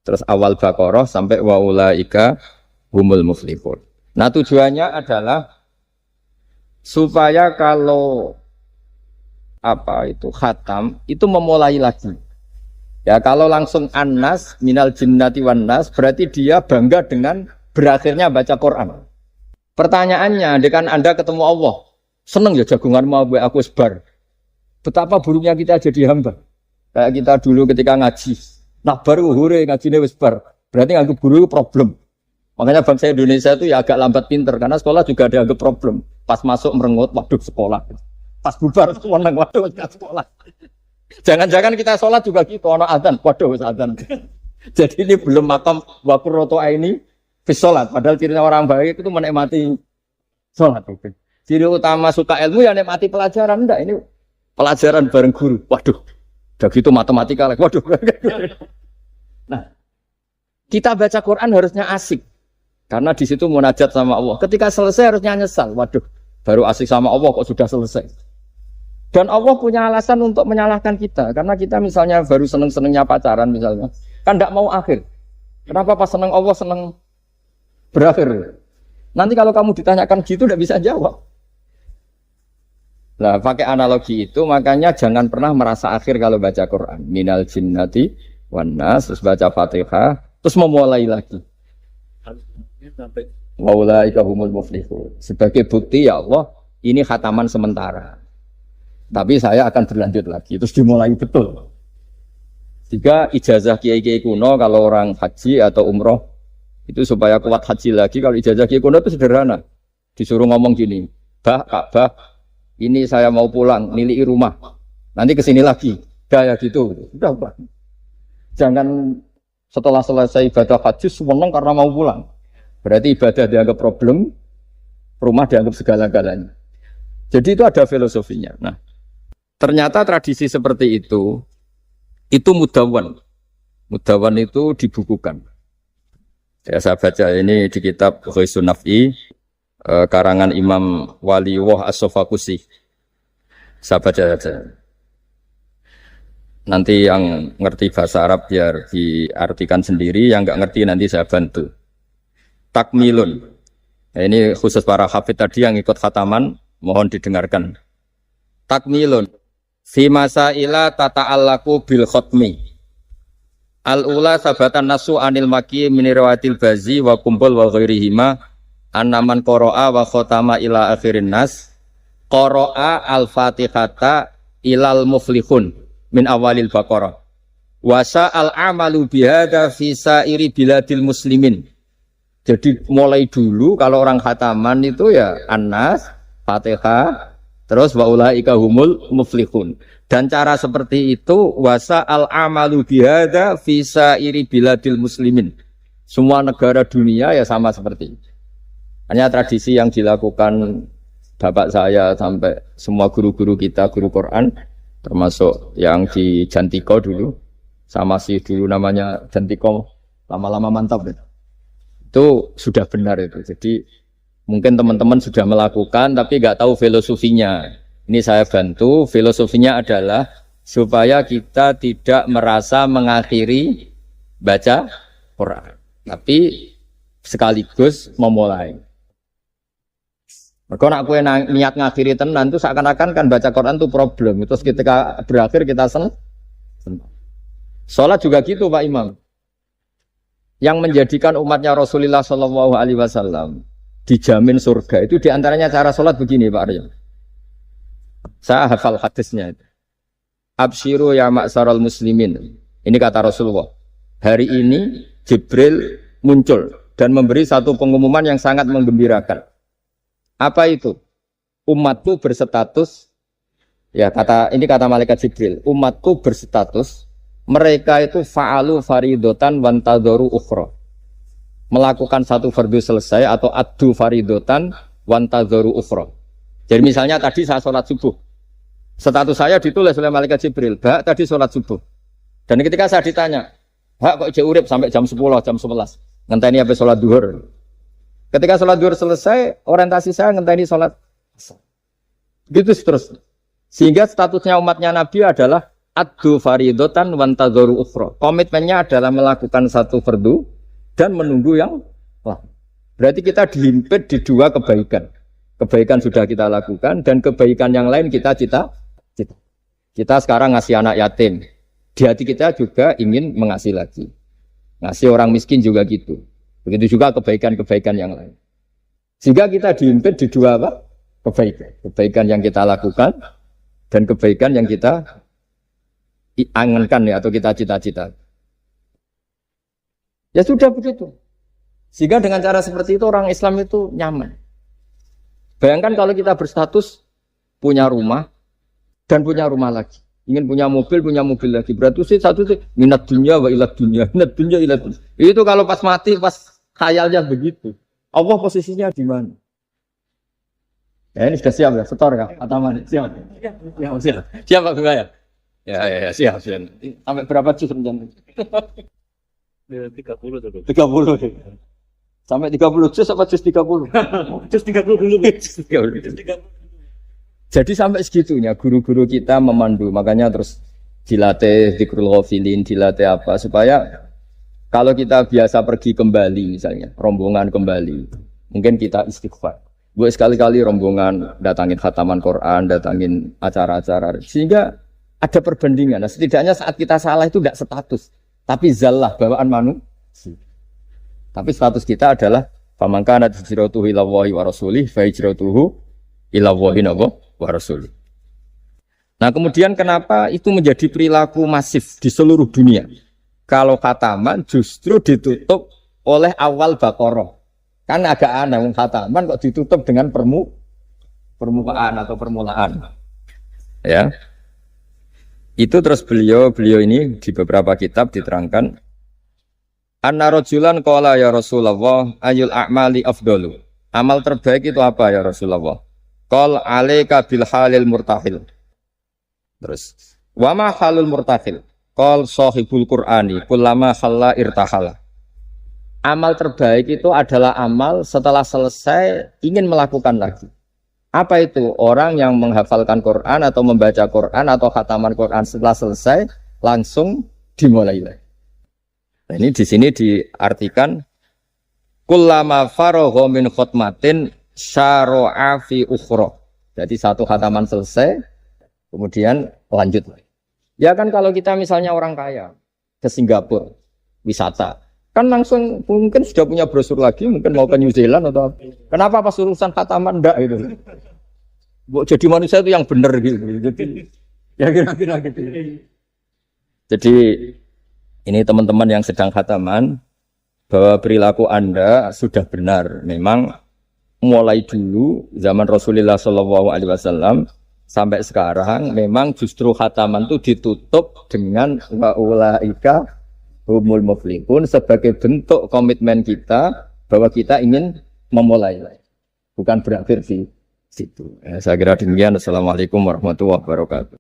terus awal Baqarah sampai wa ulaika humul muflihun. Nah tujuannya adalah supaya kalau khatam itu memulai lagi. Ya kalau langsung an-nas minal jinnati wan nas berarti dia bangga dengan berakhirnya baca Quran. Pertanyaannya, dengan Anda ketemu Allah, seneng ya jagungan mau aku sebar. Betapa buruknya kita jadi hamba. Kayak kita dulu ketika ngaji, nah baru hure ngajine wis bar. Berarti nganggep guru problem. Makanya bangsa Indonesia itu ya agak lambat pinter karena sekolah juga dianggap problem. Pas masuk merengut, waduh sekolah. Pas bubar seneng, waduh enggak sekolah. Jangan-jangan kita sholat juga gitu, ono adzan, waduh adzan. Jadi ini belum makam wa qurratu aini fi sholat. Padahal cirinya orang baik itu menikmati Sholat rutin. Ciri utama suka ilmu ya nikmati pelajaran. Enggak, ini pelajaran bareng guru. Waduh, udah gitu matematika lagi. Waduh. Nah, kita baca Quran harusnya asik. Karena di situ munajat sama Allah. Ketika selesai harusnya nyesal. Waduh, baru asik sama Allah kok sudah selesai. Dan Allah punya alasan untuk menyalahkan kita. Karena kita misalnya baru seneng-senengnya pacaran misalnya. Kan tidak mau akhir. Kenapa pas seneng Allah seneng berakhir? Nanti kalau kamu ditanyakan gitu tidak bisa jawab. Nah, pakai analogi itu makanya jangan pernah merasa akhir kalau baca Quran. Minal jinnati wan nas, terus baca Fatihah, terus memulai lagi. Waulaika humul muflihun. Sebagai bukti ya Allah, ini khataman sementara. Tapi saya akan berlanjut lagi, terus dimulai betul. Jika ijazah kiai-kiai kuno kalau orang haji atau umroh itu supaya kuat haji lagi, kalau ijazah kiai kuno itu sederhana. Disuruh ngomong gini, Ka'bah, ini saya mau pulang, nilai rumah. Nanti kesini lagi, kayak gitu. Udah, Pak. Jangan setelah selesai ibadah haji seneng karena mau pulang. Berarti ibadah dianggap problem, rumah dianggap segala-galanya. Jadi itu ada filosofinya. Nah, ternyata tradisi seperti itu mudawwan. Mudawwan itu dibukukan. Ya, saya baca ini di kitab Ghisun Naf'i, karangan Imam Waliullah As-Sofakusi. Saya baca saja. Nanti yang ngerti bahasa Arab biar diartikan sendiri, yang nggak ngerti nanti saya bantu. Takmilun. Nah, ini khusus para hafid tadi yang ikut khataman, mohon didengarkan. Takmilun. Fi masaila tata'allaku bil khotmi. Al-ula sabatan nasu anil maki minirawatil bazi wa kumpul wa ghairihima annaman qara'a wa khotama ila akhirin nas qara'a al-fatihata ilal muflihun min awalil baqarah wasa al-amalu bihada fi sa'iri biladil muslimin. Jadi mulai dulu kalau orang khataman itu ya an-nas, Fatihah, terus wa ulaika humul muflihun. Dan cara seperti itu wasa al-amalu bihada fi sa'iri biladil muslimin. Semua negara dunia ya sama seperti itu. Hanya tradisi yang dilakukan bapak saya sampai semua guru-guru kita, guru Quran, termasuk yang di Jantiko dulu, sama si dulu namanya Jantiko, lama-lama mantap ya. Itu sudah benar itu. Jadi mungkin teman-teman sudah melakukan tapi nggak tahu filosofinya. Ini saya bantu, filosofinya adalah supaya kita tidak merasa mengakhiri baca Quran, tapi sekaligus memulai. Mereka nak kue niat ngakhiri tenan itu seakan-akan kan baca Quran itu problem. Terus ketika berakhir kita senang. Sholat juga gitu Pak Imam. Yang menjadikan umatnya Rasulullah SAW dijamin surga itu diantaranya cara sholat begini Pak Arya. Saya hafal hadisnya itu. Absyiru ya ma'syaral muslimin. Ini kata Rasulullah. Hari ini Jibril muncul dan memberi satu pengumuman yang sangat menggembirakan. Apa itu? Umatku berstatus, ya ini kata malaikat Jibril. Umatku berstatus, mereka itu fa'alu faridotan wantadoru ukhra. Melakukan satu fardu selesai atau addu faridotan wantadoru ukhra. Jadi misalnya tadi saya sholat subuh, status saya ditulis oleh malaikat Jibril, Bak tadi sholat subuh. Dan ketika saya ditanya, Bak kok ijek urip sampai jam 10, jam 11, ngenteni habis sholat duhur. Ketika sholat duhur selesai, orientasi saya ngenteni sholat. Gitu terus. Sehingga statusnya umatnya Nabi adalah addu faridotan wantadzoru ukhra. Komitmennya adalah melakukan satu fardu dan menunggu yang lain. Berarti kita dihimpit di dua kebaikan. Kebaikan sudah kita lakukan dan kebaikan yang lain kita cita. Kita sekarang ngasih anak yatim. Di hati kita juga ingin mengasih lagi. Ngasih orang miskin juga gitu. Begitu juga kebaikan-kebaikan yang lain. Sehingga kita dihimpit di dua apa? Kebaikan. Kebaikan yang kita lakukan dan kebaikan yang kita angankan ya, atau kita cita-cita. Ya sudah begitu. Sehingga dengan cara seperti itu orang Islam itu nyaman. Bayangkan kalau kita berstatus punya rumah dan punya rumah lagi. Ingin punya mobil lagi. Berarti satu itu minat dunia wa ilat dunia. Minat dunia ilat dunia. Itu kalau pas mati, pas khayalnya begitu. Allah posisinya di mana? Ya ini sudah siap ya, setor ya, Ataman siap. Ya, siap. Siap Pak Bunga ya? Ya, siap. Sampai berapa juz rencana? 30 tuh. 30. Sampai 30 juz apa juz 30? Juz 30 dulu. Jadi sampai segitunya guru-guru kita memandu, makanya terus dilatih dzikrul ghafilin, dilatih apa supaya kalau kita biasa pergi kembali misalnya, rombongan kembali, mungkin kita istighfar. Gue sekali-kali rombongan datangin khataman Quran, datangin acara-acara, sehingga ada perbandingan. Nah, setidaknya saat kita salah itu tidak status, tapi zallah bawaan manusia. Tapi status kita adalah faman kana hijratuhu ila Allahi wa rasulih fa hijratuhu ila Allahi wa rasulih. Nah, kemudian kenapa itu menjadi perilaku masif di seluruh dunia? Kalau khataman justru ditutup oleh awal Baqarah. Kan agak aneh, khataman kok ditutup dengan permukaan atau permulaan. Ya. Itu terus beliau ini di beberapa kitab diterangkan anna rajulan qala ya Rasulullah ayul a'mali afdalu. Amal terbaik itu apa ya Rasulullah? Qal alaika bil halil murtahil. Terus wa ma halul murtahil? Qal sahibul Qur'ani kullama khalla irtahala. Amal terbaik itu adalah amal setelah selesai ingin melakukan lagi. Apa itu? Orang yang menghafalkan Quran atau membaca Quran atau khataman Quran setelah selesai langsung dimulai lagi. Nah, ini di sini diartikan kullama faragha min khutmatin syara'a fi ukhra. Jadi satu khataman selesai kemudian lanjut lagi. Ya kan kalau kita misalnya orang kaya ke Singapura wisata kan langsung mungkin sudah punya brosur lagi, mungkin mau ke New Zealand atau apa. Kenapa pas urusan khataman enggak gitu. Jadi manusia itu yang benar gitu. Jadi ya kira-kira gitu. Jadi ini teman-teman yang sedang khataman bahwa perilaku Anda sudah benar. Memang mulai dulu zaman Rasulullah SAW sampai sekarang memang justru khataman itu ditutup dengan wa ulaika humul muflihun sebagai bentuk komitmen kita bahwa kita ingin memulai, bukan berakhir di situ. Saya kira demikian. Assalamualaikum warahmatullahi wabarakatuh.